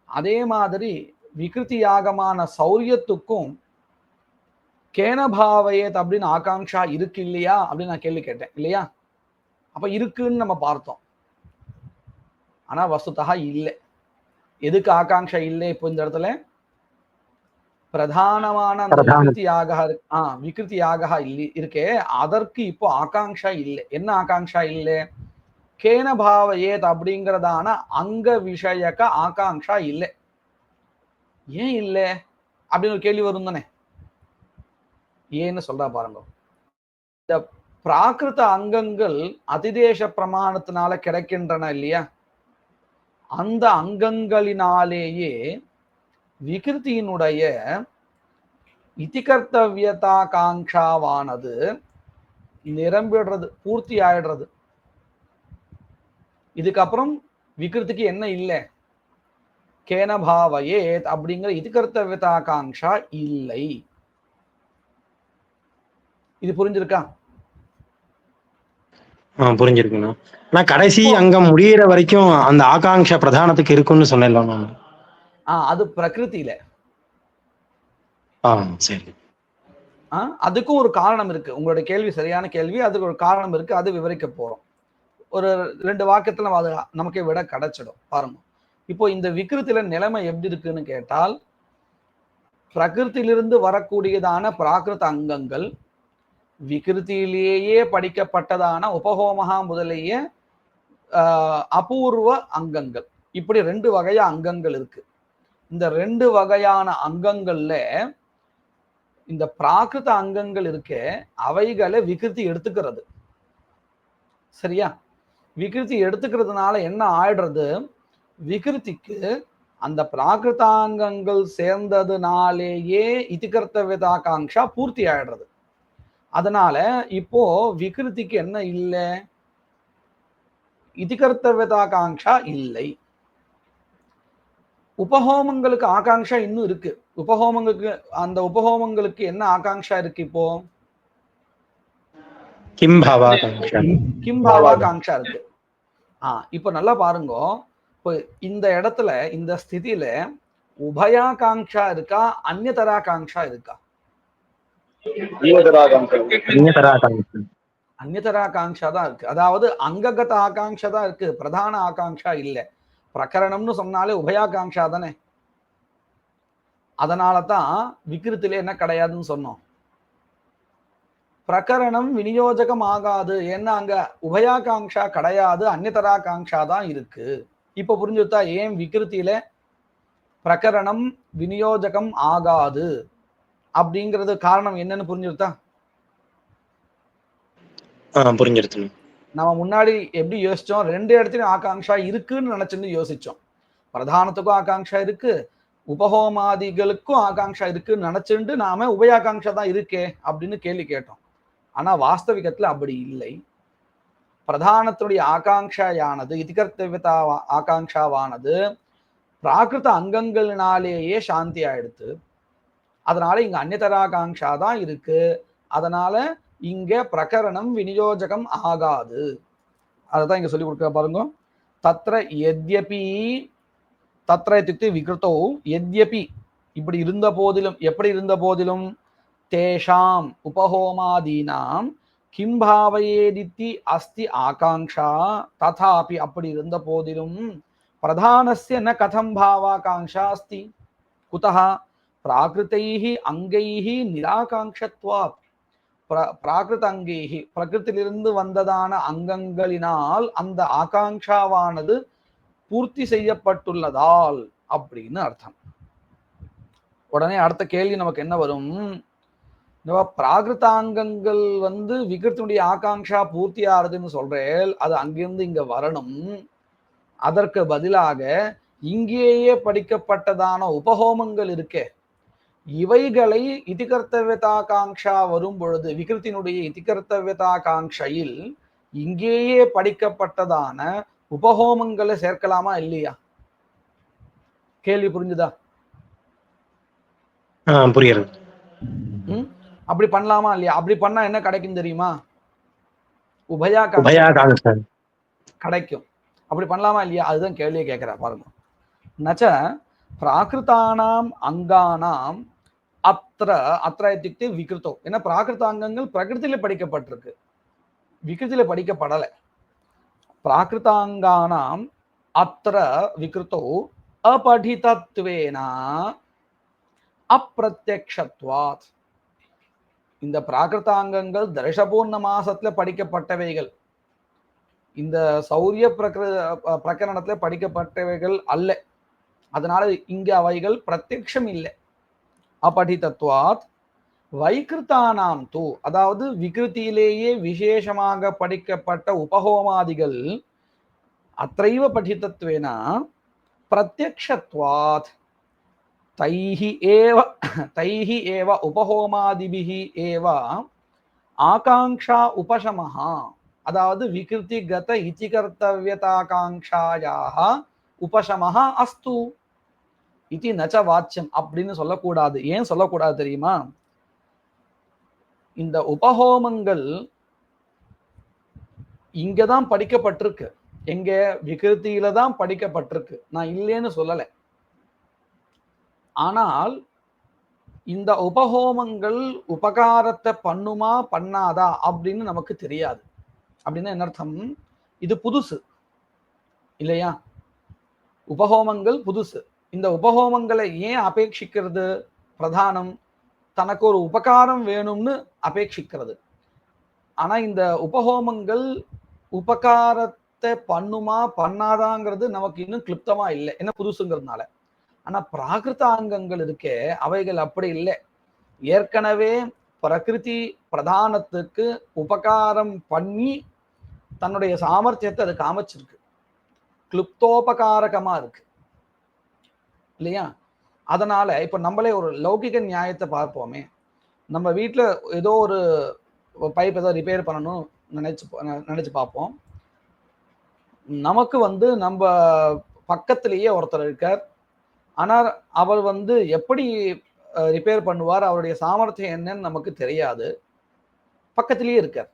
அதே மாதிரி விகிருதி யாகமான சௌரியத்துக்கும் கேனபாவையேத் அப்படின்னு ஆகாங்ஷா இருக்கு இல்லையா அப்படின்னு நான் கேள்வி கேட்டேன் இல்லையா? அப்ப இருக்குன்னு நம்ம பார்த்தோம். ஆனா வஸ்துதா இல்லை. எதுக்கு ஆகாங்ஷா இல்லை? இப்போ இந்த இடத்துல பிரதானமான அந்த விகிருதி யாக இருக்கே, அதற்கு இப்போ ஆகாங்ஷா இல்லை. என்ன ஆகாங்ஷா இல்லை? கேனபாவையேத் அப்படிங்கிறதான அங்க விஷயக்க ஆகாங்ஷா இல்லை. ஏன் இல்லை அப்படின்னு ஒரு கேள்வி வரும் தானே. ஏன்னு சொல்றா பாருங்க. இந்த பிராகிருத அங்கங்கள் அதிதேச பிரமாணத்தினால கிடைக்கின்றன இல்லையா? அந்த அங்கங்களினாலேயே விகிருத்தியினுடைய இதிகர்த்தவியதா காங்ஷாவானது நிரம்பிடுறது, பூர்த்தி ஆயிடுறது. இதுக்கப்புறம் விகிருத்திக்கு என்ன இல்லை? கேனபாவயேத் அப்படிங்கிற இதிகர்த்தவியதா காங்ஷா இல்லை. இது புரிஞ்சிருக்கா? புரிஞ்சிருக்குண்ணா. நான் கடைசி அங்கம் முடியிற வரைக்கும் அந்த ஆகாங்ஷா பிரதானத்துக்கு இருக்குன்னு சொன்னேன். அது பிரகிருதியில. சரி. அதுக்கும் ஒரு காரணம் இருக்கு. உங்களுடைய கேள்வி சரியான கேள்வி. அதுக்கு ஒரு காரணம் இருக்கு, அது விவரிக்க போறோம். ஒரு 2 வாக்கியத்துல அது நமக்கு விட கிடைச்சிடும். பாருங்க, இப்போ இந்த விகிருத்தில நிலைமை எப்படி இருக்குன்னு கேட்டால், பிரகிருத்திலிருந்து வரக்கூடியதான பிராகிருத அங்கங்கள், விகிருத்திலேயே படிக்கப்பட்டதான உபஹோமகா முதலிய அபூர்வ அங்கங்கள், இப்படி 2 வகையா அங்கங்கள் இருக்கு. இந்த 2 வகையான அங்கங்கள்ல இந்த பிராகிருத அங்கங்கள் இருக்கே, அவைகளை விகிருதி எடுத்துக்கிறது. சரியா? விகிருதி எடுத்துக்கிறதுனால என்ன ஆயிடுறது? விகிருதிக்கு அந்த பிராகிருதாங்கங்கள் சேர்ந்ததுனாலேயே இதிகர்த்தவியதாகாங்ஷா பூர்த்தி ஆயிடுறது. அதனால இப்போ விகிருதிக்கு என்ன இல்லை? இதிகர்த்தவியதாகாங்ஷா இல்லை. உபஹோமங்களுக்கு ஆகாங்ஷா இன்னும் இருக்கு. உபஹோமங்களுக்கு, அந்த உபஹோமங்களுக்கு என்ன ஆகாங்ஷா இருக்கு? இப்போ கிம்பாவாகாங்ஷா இருக்கு. இப்போ நல்லா பாருங்க, இப்போ இந்த இடத்துல இந்த ஸ்திதியில உபயாகாங்ஷா இருக்கா, அந்நியதராகாங்ஷா இருக்கா? அந்நியதராகாங்ஷா தான் இருக்கு. அதாவது அங்ககத ஆகாங்ஷா தான் இருக்கு, பிரதான ஆகாங்ஷா இல்லை. பிரகரணம்னு சொன்னாலே உபயாகாங்ஷா தானே. அதனால தான் விகிருத்திலே என்ன கிடையாதுன்னு சொன்னோம், பிரகரணம் விநியோஜகம் ஆகாது. ஏன்னா அங்க உபயாகாங்ஷா கிடையாது, அந்நியதராகாங்ஷா தான் இருக்கு. இப்ப புரிஞ்சுட்டா ஏன் விகிருத்தில பிரகரணம் விநியோஜகம் ஆகாது அப்படிங்கிறது காரணம் என்னன்னு புரிஞ்சுட்டா? புரிஞ்சிருச்சு. நம்ம முன்னாடி எப்படி யோசிச்சோம், 2 இடத்துலயும் ஆகாங்ஷா இருக்குன்னு நினைச்சுன்னு யோசிச்சோம். பிரதானத்துக்கும் ஆகாங்ஷா இருக்கு, உபஹோமாதிகளுக்கும் ஆகாங்ஷா இருக்குன்னு நினைச்சுட்டு நாம உபயாகாங்ஷா தான் இருக்கே அப்படின்னு கேள்வி கேட்டோம். ஆனா வாஸ்தவிகத்துல அப்படி இல்லை. பிரதானத்துடைய ஆகாங்ஷாயானது இதிகர்த்தவியதா ஆகாங்ஷாவானது பிராகிருத அங்கங்களினாலேயே சாந்தி ஆயிடுத்து. அதனால இங்க அந்நியதராகாங்ஷா தான் இருக்கு. அதனால இங்க பிரகரணம் விநியோஜகம் ஆகாது. அதான் இங்க சொல்லி கொடுக்க பாருங்க. தத்ர யத்யபி, தத்ர இத்யுக்தே விக்ருதோ யத்யபி, இப்படி இருந்த போதிலும், எப்படி இருந்த போதிலும், தேஷாம் உபஹோமாதீனாம் கிம் பாவயேதித்தி அஸ்தி ஆகாங்ஷா, ததாபி அப்படி இருந்த போதிலும் பிரதானஸ்ய ந கதம் பாவாகாங்ஷா அஸ்தி. குதஹ? பிராகிருதைஹி அங்கைஹி நிராகாங்ஷத்வாத். பிராகிருத அங்கேஹி, பிரகிருத்திலிருந்து வந்ததான அங்கங்களினால் அந்த ஆகாங்ஷாவானது பூர்த்தி செய்யப்பட்டுள்ளதால் அப்படின்னு அர்த்தம். உடனே அடுத்த கேள்வி நமக்கு என்ன வரும்? பிராகிருதாங்கங்கள் விகிருத்தினுடைய ஆகாங்ஷா பூர்த்தி ஆறுதுன்னு சொல்றேன், அது அங்கிருந்து இங்க வரணும். அதற்கு பதிலாக இங்கேயே படிக்கப்பட்டதான உபஹோமங்கள் இருக்கே, இவைகளை இதிகர்த்தவியதாகாங்ஷா வரும் பொழுது, விகிருத்தினுடைய இதிகர்த்தவியதாகாங்ஷையில் இங்கேயே படிக்கப்பட்டதான உபஹோமங்களை சேர்க்கலாமா இல்லையா? கேள்வி புரிஞ்சுதா? புரியுது. அப்படி பண்ணலாமா இல்லையா? அப்படி பண்ணா என்ன கிடைக்கும் தெரியுமா? உபயாகாங்ஷா கிடைக்கும். அப்படி பண்ணலாமா இல்லையா? அதுதான் கேள்வியை கேட்கிறா பாருங்க. நச்ச பிராகிருதானாம் அங்கானாம் அத்திர, அத்திர இத்யுக்தே விகிருதோ. ஏன்னா பிராகிருதாங்கங்கள் பிரகிருத்தில படிக்கப்பட்டிருக்கு, விகிருத்தில படிக்கப்படலை. பிராகிருதாங்கானாம் அத்திர விகிருதோ அபடிதத்வேனா அப்பிரத்யக்ஷத்வாத். இந்த பிராகிருதாங்கங்கள் தர்ஷபூர்ண மாசத்துல படிக்கப்பட்டவைகள், இந்த சௌரிய பிரகரணத்துல படிக்கப்பட்டவைகள் அல்ல. அதனால இங்க அவைகள் பிரத்யக்ஷம் இல்லை. அபடிதத்வாத் வைகிருத்தானாம் தூ, அதாவது விகிருத்தியிலேயே விசேஷமாக படிக்கப்பட்ட உபஹோமாதிகள் அத்தைவ படிதத்வேன பிரத்யக்ஷத்வாத் தைஹி ஏவ உபஹோமாதிபிஹி ஏவ ஆகாங்ஷா உபசமஹ, அதாவது விகிருதி கத இதிகர்த்தவியதாகாங்ஷாயாஹ உபசமஹ அஸ்து இதி நச்ச வாச்சியம் அப்படின்னு சொல்லக்கூடாது. ஏன் சொல்லக்கூடாது தெரியுமா? இந்த உபஹோமங்கள் இங்கதான் படிக்கப்பட்டிருக்கு. எங்க? விகிருத்தியில தான் படிக்கப்பட்டிருக்கு. நான் இல்லைன்னு சொல்லல. ஆனால் இந்த உபஹோமங்கள் உபகாரத்தை பண்ணுமா பண்ணாதா அப்படின்னு நமக்கு தெரியாது. அப்படின்னா என்ன அர்த்தம்? இது புதுசு இல்லையா? உபஹோமங்கள் புதுசு. இந்த உபஹோமங்களை ஏன் அபேட்சிக்கிறது? பிரதானம் தனக்கு ஒரு உபகாரம் வேணும்னு அபேட்சிக்கிறது. ஆனா இந்த உபஹோமங்கள் உபகாரத்தை பண்ணுமா பண்ணாதாங்கிறது நமக்கு இன்னும் கிளிப்தமா இல்லை, என்ன புதுசுங்கிறதுனால. ஆனா பிராகிருதாங்கங்கள் இருக்கே, அவைகள் அப்படி இல்லை. ஏற்கனவே பிரகிருதி பிரதானத்துக்கு உபகாரம் பண்ணி தன்னுடைய சாமர்த்தியத்தை அது காமிச்சிருக்கு, கிளுப்தோபகாரகமா இருக்கு இல்லையா? அதனால இப்ப நம்மளே ஒரு லௌகிக நியாயத்தை பார்ப்போமே. நம்ம வீட்டுல ஏதோ ஒரு பைப் ஏதோ ரிப்பேர் பண்ணணும் நினைச்சு பார்ப்போம். நமக்கு நம்ம பக்கத்திலேயே ஒருத்தர் இருக்கார். ஆனால் அவர் எப்படி ரிப்பேர் பண்ணுவார், அவருடைய சாமர்த்தியம் என்னன்னு நமக்கு தெரியாது. பக்கத்திலேயே இருக்கார்.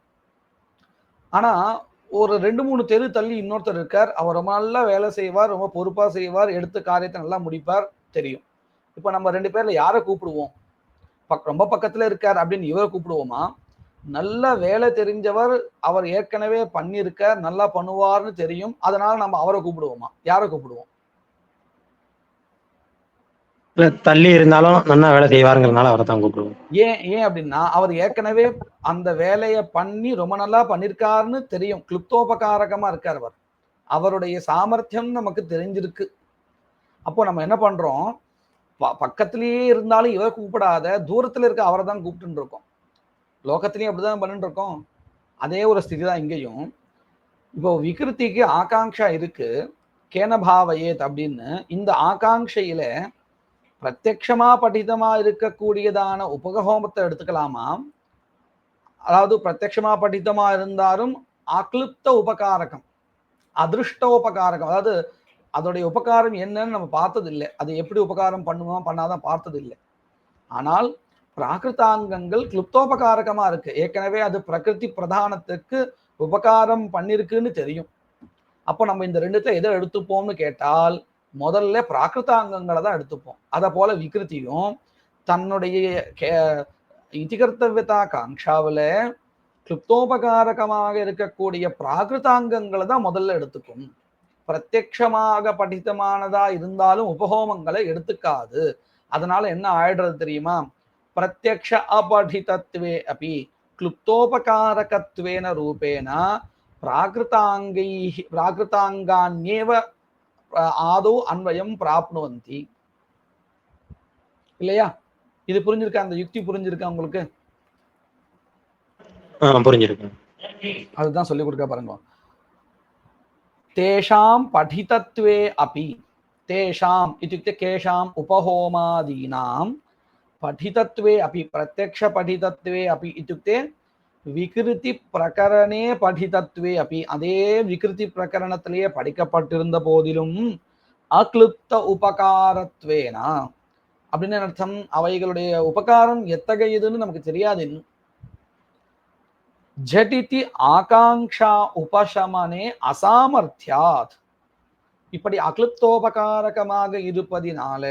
ஆனா ஒரு 2-3 தெரு தள்ளி இன்னொருத்தர் இருக்கார். அவர் ரொம்ப நல்லா வேலை செய்வார், ரொம்ப பொறுப்பா செய்வார், எடுத்த காரியத்தை நல்லா முடிப்பார், தெரியும். இப்ப நம்ம 2 பேர்ல யாரை கூப்பிடுவோம்? ரொம்ப பக்கத்துல இருக்கார் அப்படின்னு இவரை கூப்பிடுவோமா? நல்ல வேலை தெரிஞ்சவர், அவர் ஏற்கனவே பண்ணியிருக்கார், நல்லா பண்ணுவார்னு தெரியும், அதனால நம்ம அவரை கூப்பிடுவோமா? யாரை கூப்பிடுவோம்? தள்ளி இருந்தாலும் நல்லா வேலை செய்வாருங்கிறதுனால அவரை தான் கூப்பிடுவோம். ஏன் அப்படின்னா அவர் ஏற்கனவே அந்த வேலையை பண்ணி ரொம்ப நல்லா பண்ணிருக்காருன்னு தெரியும், கிளுப்தோபகாரகமா இருக்கார் அவர், அவருடைய சாமர்த்தியம் நமக்கு தெரிஞ்சிருக்கு. அப்போ நம்ம என்ன பண்றோம்? பக்கத்திலேயே இருந்தாலும் இவர் கூப்பிடாத தூரத்துல இருக்க அவரை தான் கூப்பிட்டு இருக்கோம். லோகத்திலையும் அப்படிதான் பண்ணிட்டு இருக்கோம். அதே ஒரு ஸ்திதி தான் இங்கேயும். இப்போ விகிருதிக்கு ஆகாங்ஷா இருக்கு, கேன பாவயேத் அப்படின்னு. இந்த ஆகாங்ஷையில பிரத்யக்ஷமா படிதமா இருக்கக்கூடியதான உபகஹோமத்தை எடுத்துக்கலாமா? அதாவது பிரத்யக்ஷமா படித்தமா இருந்தாலும் அக்லுப்த உபகாரகம், அதிருஷ்டோபகாரகம், அதாவது அதோடைய உபகாரம் என்னன்னு நம்ம பார்த்தது இல்லை, அது எப்படி உபகாரம் பண்ணுவோம் பண்ணாதான் பார்த்தது இல்லை. ஆனால் பிராகிருதாங்கங்கள் கிளுப்தோபகாரகமா இருக்கு, ஏற்கனவே அது பிரகிருதி பிரதானத்துக்கு உபகாரம் பண்ணிருக்குன்னு தெரியும். அப்போ நம்ம இந்த ரெண்டுத்துல எதை எடுத்துப்போம்னு கேட்டால் முதல்ல பிராகிருதாங்கங்களை தான் எடுத்துப்போம். அதை போல விகிருதியும் தன்னுடைய இதிகர்த்தவியதா காங்ஷாவில கிளுப்தோபகாரகமாக இருக்கக்கூடிய பிராகிருதாங்கங்களை தான் முதல்ல எடுத்துக்கும். பிரத்யக்ஷமாக படித்தமானதா இருந்தாலும் உபஹோமங்களை எடுத்துக்காது. அதனால என்ன ஆயிடுறது தெரியுமா? பிரத்யக்ஷ அபடிதத்வே அபி கிளுப்தோபகாரகத்வேன ரூபேன பிராகிருதாங்கான்யேவ ஆதோ அன்வயம் பிராப்னுவந்தி. இல்லையா? இது புரிஞ்சிருக்கா? அந்த யுக்தி புரிஞ்சிருக்கா உங்களுக்கு? புரிஞ்சிருக்கு. அதுதான் சொல்லி கொடுக்க பாருங்க. தேஷாம் படிதத்வே அபி, தேஷாம் இत्युक्ते கேஷாம் உபஹோமாதீனாம் படிதத்வே அபி பிரத்யக்ஷ படிதத்வே அபி இत्युक्ते விகிருதி பிரகரணே படிதத்வே அபி, அதே விகிருதி பிரகரணத்திலேயே படிக்கப்பட்டிருந்த போதிலும் அக்லுப்த உபகாரத்வேனா அப்படின்னு அர்த்தம். அவைகளுடைய உபகாரம் எத்தகையதுன்னு நமக்கு தெரியாது. ஜடிதி ஆகாங்ஷா உபசமனே அசாமர்த்தியாத், இப்படி அக்லுப்தோபகாரகமாக இருப்பதினால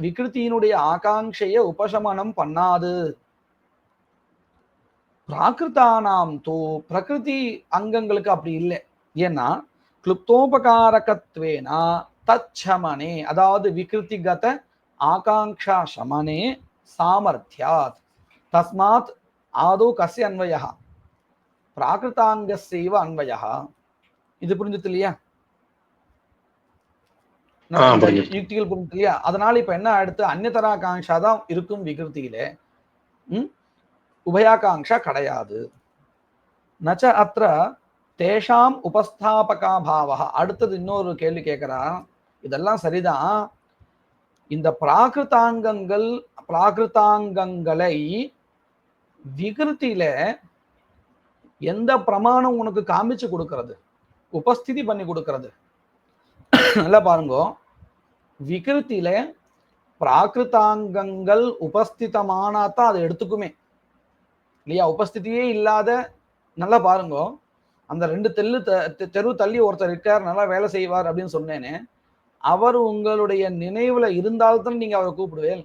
விகிருத்தியினுடைய ஆகாங்ஷைய உபசமனம் பண்ணாது. பிராகிருதானாம் தூ, பிரகிருதி அங்கங்களுக்கு அப்படி இல்லை. ஏன்னா கிளுப்தோபகாரகத்வேனா தச்சமனே, அதாவது விகிருதிகத ஆகாங்ஷா சமனே சாமர்த்தியாத். தஸ்மாத் ஆதோ கஸ்ய அன்வயः பிராகிருதாங்கஸ்யைவ அன்வயः. இது புரிஞ்சுது இல்லையா? யுக்திகள் புரிஞ்சு இல்லையா? அதனால இப்ப என்ன அடுத்து அந்நியதராகாங்ஷா தான் இருக்கும் விகிருத்தியில, உபயாகாங்ஷா கிடையாது. நச்ச அத்ர தேஷாம் உபஸ்தாபகா பாவः. அடுத்தது இன்னொரு கேள்வி கேட்கிறா. இதெல்லாம் சரிதான், இந்த பிராகிருதாங்கங்களை விகிருத்தியில எந்த பிரமாணம் உனக்கு காமிச்சு கொடுக்கிறது, உபஸ்திதி பண்ணி கொடுக்கிறது? நல்லா பாருங்க, விகிருத்தியில பிராகிருதாங்கங்கள் உபஸ்திதமானாதான் அதை எடுத்துக்குமே இல்லையா? உபஸ்திதியே இல்லாத, நல்லா பாருங்க, அந்த 2 தெரு தள்ளி ஒருத்தர் இருக்கார், நல்லா வேலை செய்வார் அப்படின்னு சொன்னேனே, அவர் உங்களுடைய நினைவுல இருந்தால்தான் நீங்க அவரை கூப்பிடுவேன்.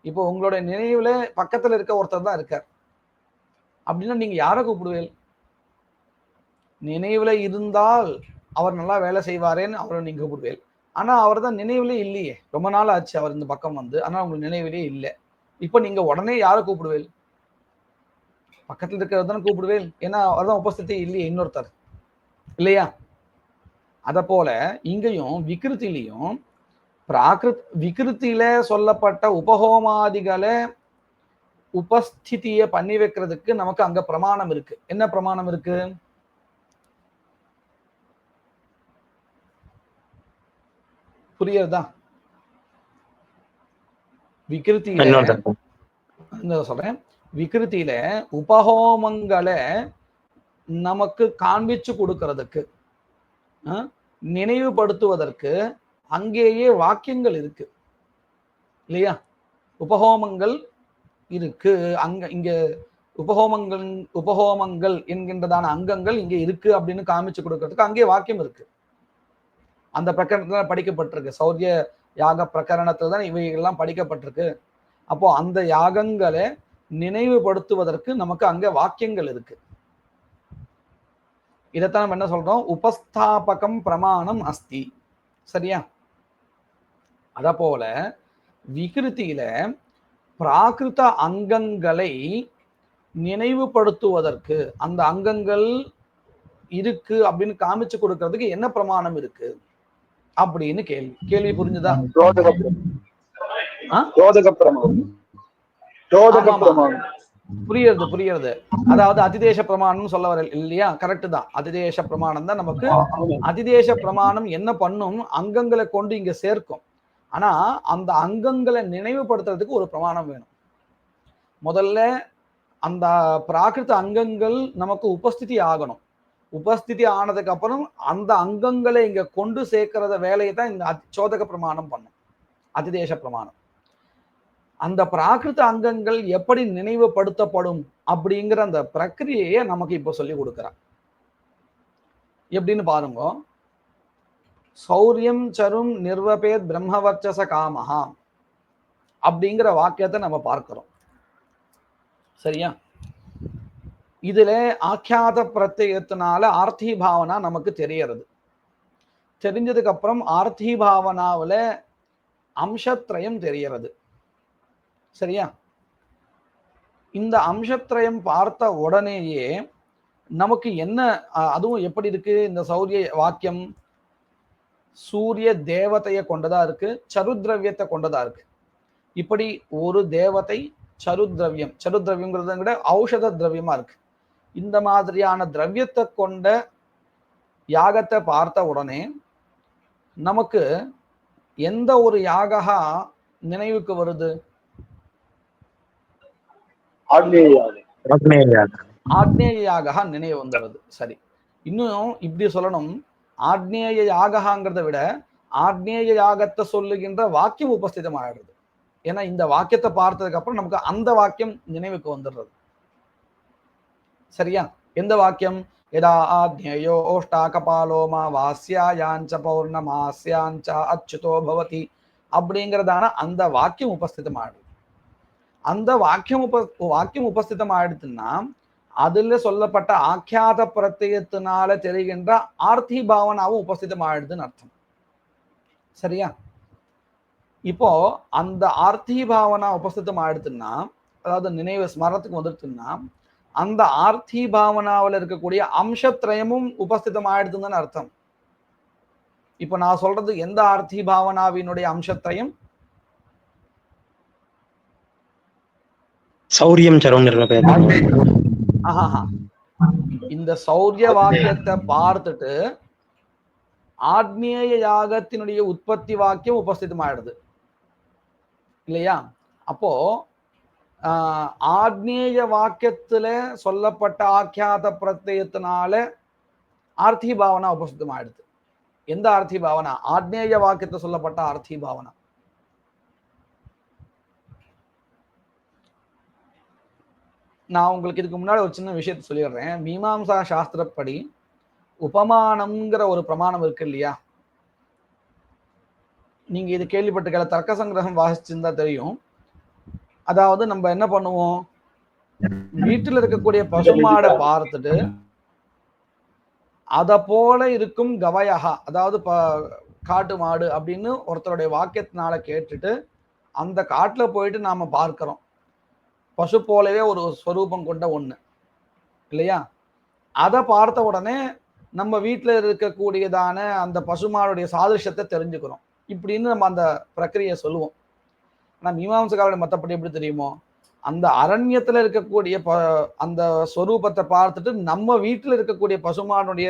இப்போ உங்களுடைய நினைவுல பக்கத்துல இருக்க ஒருத்தர் தான் இருக்கார் அப்படின்னா நீங்க யாரை கூப்பிடுவேன்? நினைவுல இருந்தால் அவர் நல்லா வேலை செய்வாரேன்னு அவரை நீங்க கூப்பிடுவேன். ஆனா அவர் தான் நினைவுலே இல்லையே, ரொம்ப நாள் ஆச்சு அவர் இந்த பக்கம் வந்து, ஆனா உங்களுக்கு நினைவிலே இல்லை. இப்ப நீங்க உடனே யாரை கூப்பிடுவேன்? பக்கத்துல இருக்கிறது தானே கூப்பிடுவேன், ஏன்னா அவர் தான் உபஸ்திதி இல்லையே இன்னொருத்தர், இல்லையா? அத போல இங்கேயும் விகிருத்திலையும் விகிருத்தியில சொல்லப்பட்ட உபஹோமாதிகளை உபஸ்திதிய பண்ணி வைக்கிறதுக்கு நமக்கு அங்க பிரமாணம் இருக்கு. என்ன பிரமாணம் இருக்கு? புரியுறதா? விகிருத்தியில சொல்றேன், விகிருத்தியில உபஹோமங்களை நமக்கு காண்பிச்சு கொடுக்கிறதுக்கு, நினைவுபடுத்துவதற்கு அங்கேயே வாக்கியங்கள் இருக்கு இல்லையா? உபஹோமங்கள் இருக்கு அங்க, இங்க உபஹோமங்கள் என்கின்றதான அங்கங்கள் இங்க இருக்கு அப்படின்னு காமிச்சு கொடுக்கறதுக்கு அங்கே வாக்கியம் இருக்கு. அந்த பிரகரணத்துல படிக்கப்பட்டிருக்கு, சௌரிய யாக பிரகரணத்துல தான் இவைகள்லாம் படிக்கப்பட்டிருக்கு. அப்போ அந்த யாகங்களை நினைவுபடுத்துவதற்கு நமக்கு அங்க வாக்கியங்கள் இருக்கு. இதைத்தான் நம்ம என்ன சொல்றோம்? உபஸ்தாபகம் பிரமாணம் அஸ்தி. சரியா? அத போல விகிருத்தியில பிராகிருத அங்கங்களை நினைவுபடுத்துவதற்கு அந்த அங்கங்கள் இருக்கு அப்படின்னு காமிச்சு கொடுக்கறதுக்கு என்ன பிரமாணம் இருக்கு அப்படின்னு கேள்வி புரிஞ்சுதா? புரியுறது. அதாவது அதிதேச பிரமாணம் சொல்ல வர இல்லையா? கரெக்ட் தான். அதிதேச பிரமாணம் தான் நமக்கு. அதிதேச பிரமாணம் என்ன பண்ணும்? அங்கங்களை கொண்டு இங்க சேர்க்கும். ஆனா அந்த அங்கங்களை நினைவுபடுத்துறதுக்கு ஒரு பிரமாணம் வேணும். முதல்ல அந்த பிராகிருத அங்கங்கள் நமக்கு உபஸ்திதி ஆகணும். உபஸ்திதி ஆனதுக்கு அப்புறம் அந்த அங்கங்களை இங்க கொண்டு சேர்க்கிறத வேலையை தான் இந்த சோதக பிரமாணம் பண்ணும், அதிதேச பிரமாணம். அந்த பிராகிருத அங்கங்கள் எப்படி நினைவுபடுத்தப்படும் அப்படிங்கிற அந்த பிரக்கிரியையை நமக்கு இப்போ சொல்லி கொடுக்கிறார். எப்படின்னு பாருங்க. சௌரியம் சரும் நிர்வபேத் பிரம்மவர்ச்சச காமஹா அப்படிங்கிற வாக்கியத்தை நம்ம பார்க்கிறோம். சரியா? இதுல ஆக்கியாத பிரத்யத்தினால ஆர்த்தி பாவனா நமக்கு தெரியறது. தெரிஞ்சதுக்கு அப்புறம் ஆர்த்தி பாவனாவில் அம்சத்ரயம் தெரியறது. சரியா? இந்த அம்சத்ரயம் பார்த்த உடனேயே நமக்கு என்ன, அதுவும் எப்படி இருக்கு இந்த சௌரிய வாக்கியம்? சூரிய தேவதையை கொண்டதா இருக்கு, சருத்ரவியத்தை கொண்டதா இருக்கு. இப்படி ஒரு தேவதை சருத்ரவியம், சருத்ரவியம்ங்கிறத விட ஔஷத திரவியமா இருக்கு. இந்த மாதிரியான திரவியத்தை கொண்ட யாகத்தை பார்த்த உடனே நமக்கு எந்த ஒரு யாகா நினைவுக்கு வருது? ஆக்னேய யாகா நினைவு வந்துடுது. சரி, இன்னும் இப்படி சொல்லணும். ஆக்னேய யாகாங்கிறத விட ஆக்னேய யாகத்தை சொல்லுகின்ற வாக்கியம் உபஸ்திதம் ஆயிடுது. ஏன்னா இந்த வாக்கியத்தை பார்த்ததுக்கு அப்புறம் நமக்கு அந்த வாக்கியம் நினைவுக்கு வந்துடுறது. சரியா? எந்த வாக்கியம்? யதா ஆக்னேயோ ஓஷ்டாகபாலோமா வாஸ்யாயாஞ்ச பௌர்ணமாஸ்யாஞ்ச அச்சுதோ பவதி அப்படிங்கிறதான அந்த வாக்கியம் உபஸ்திதம் ஆயிடுது. அந்த வாக்கியம் உபஸ்திதம் ஆயிடுச்சுன்னா அதுல சொல்லப்பட்ட ஆக்கியாத பிரத்யத்தினால தெரிகின்ற ஆர்த்தி பாவனாவும் உபஸ்திதம் ஆயிடுதுன்னு அர்த்தம். சரியா? இப்போ அந்த ஆர்த்தி பாவனா உபஸ்திதம் ஆயிடுச்சுன்னா, அதாவது நினைவு ஸ்மரணத்துக்கு வந்துடுச்சுன்னா, அந்த ஆர்த்தி பாவனாவில் இருக்கக்கூடிய அம்சத்ரயமும் உபஸ்திதம் ஆயிடுதுன்னு அர்த்தம். இப்போ நான் சொல்றது எந்த ஆர்த்தி பாவனாவினுடைய அம்சத்ரயம்? சௌரியம் சரம் நிர்வபேத். இந்த சௌரிய வாக்கியத்தை பார்த்துட்டு ஆக்னேய யாகத்தினுடைய உற்பத்தி வாக்கியம் உபஸ்திதம் ஆயிடுது இல்லையா? அப்போ ஆக்னேய வாக்கியத்துல சொல்லப்பட்ட ஆக்கியாத பிரத்யத்தினால ஆர்த்தி பாவனா உபஸ்திதம் ஆயிடுது. எந்த ஆர்த்தி பாவனா? ஆக்னேய வாக்கியத்தை சொல்லப்பட்ட ஆர்த்தி பாவனா. நான் உங்களுக்கு இதுக்கு முன்னாடி ஒரு சின்ன விஷயத்த சொல்லிடுறேன். மீமாம்சா சாஸ்திரப்படி உபமானம்ங்கிற ஒரு பிரமாணம் இருக்கு இல்லையா? நீங்க இது கேள்விப்பட்டிருக்கல, தர்க்க சங்கிரகம் வாசிச்சிருந்தா தெரியும். அதாவது நம்ம என்ன பண்ணுவோம், வீட்டில் இருக்கக்கூடிய பசுமாடை பார்த்துட்டு அத போல இருக்கும் கவயகா, அதாவது காட்டு மாடு அப்படின்னு ஒருத்தருடைய வாக்கியத்தினால கேட்டுட்டு அந்த காட்டுல போயிட்டு நாம பார்க்கிறோம். பசு போலவே ஒரு ஸ்வரூபம் கொண்ட ஒண்ணு இல்லையா? அதை பார்த்த உடனே நம்ம வீட்டில் இருக்கக்கூடியதான அந்த பசுமாடுடைய சாதிருஷ்யத்தை தெரிஞ்சுக்கிறோம். இப்படின்னு நம்ம அந்த பிரக்கிரியை சொல்லுவோம். ஆனால் மீமாம்சகாரோட மற்றபடி எப்படி தெரியுமோ, அந்த அரண்யத்தில் இருக்கக்கூடிய அந்த ஸ்வரூபத்தை பார்த்துட்டு நம்ம வீட்டில் இருக்கக்கூடிய பசுமானுடைய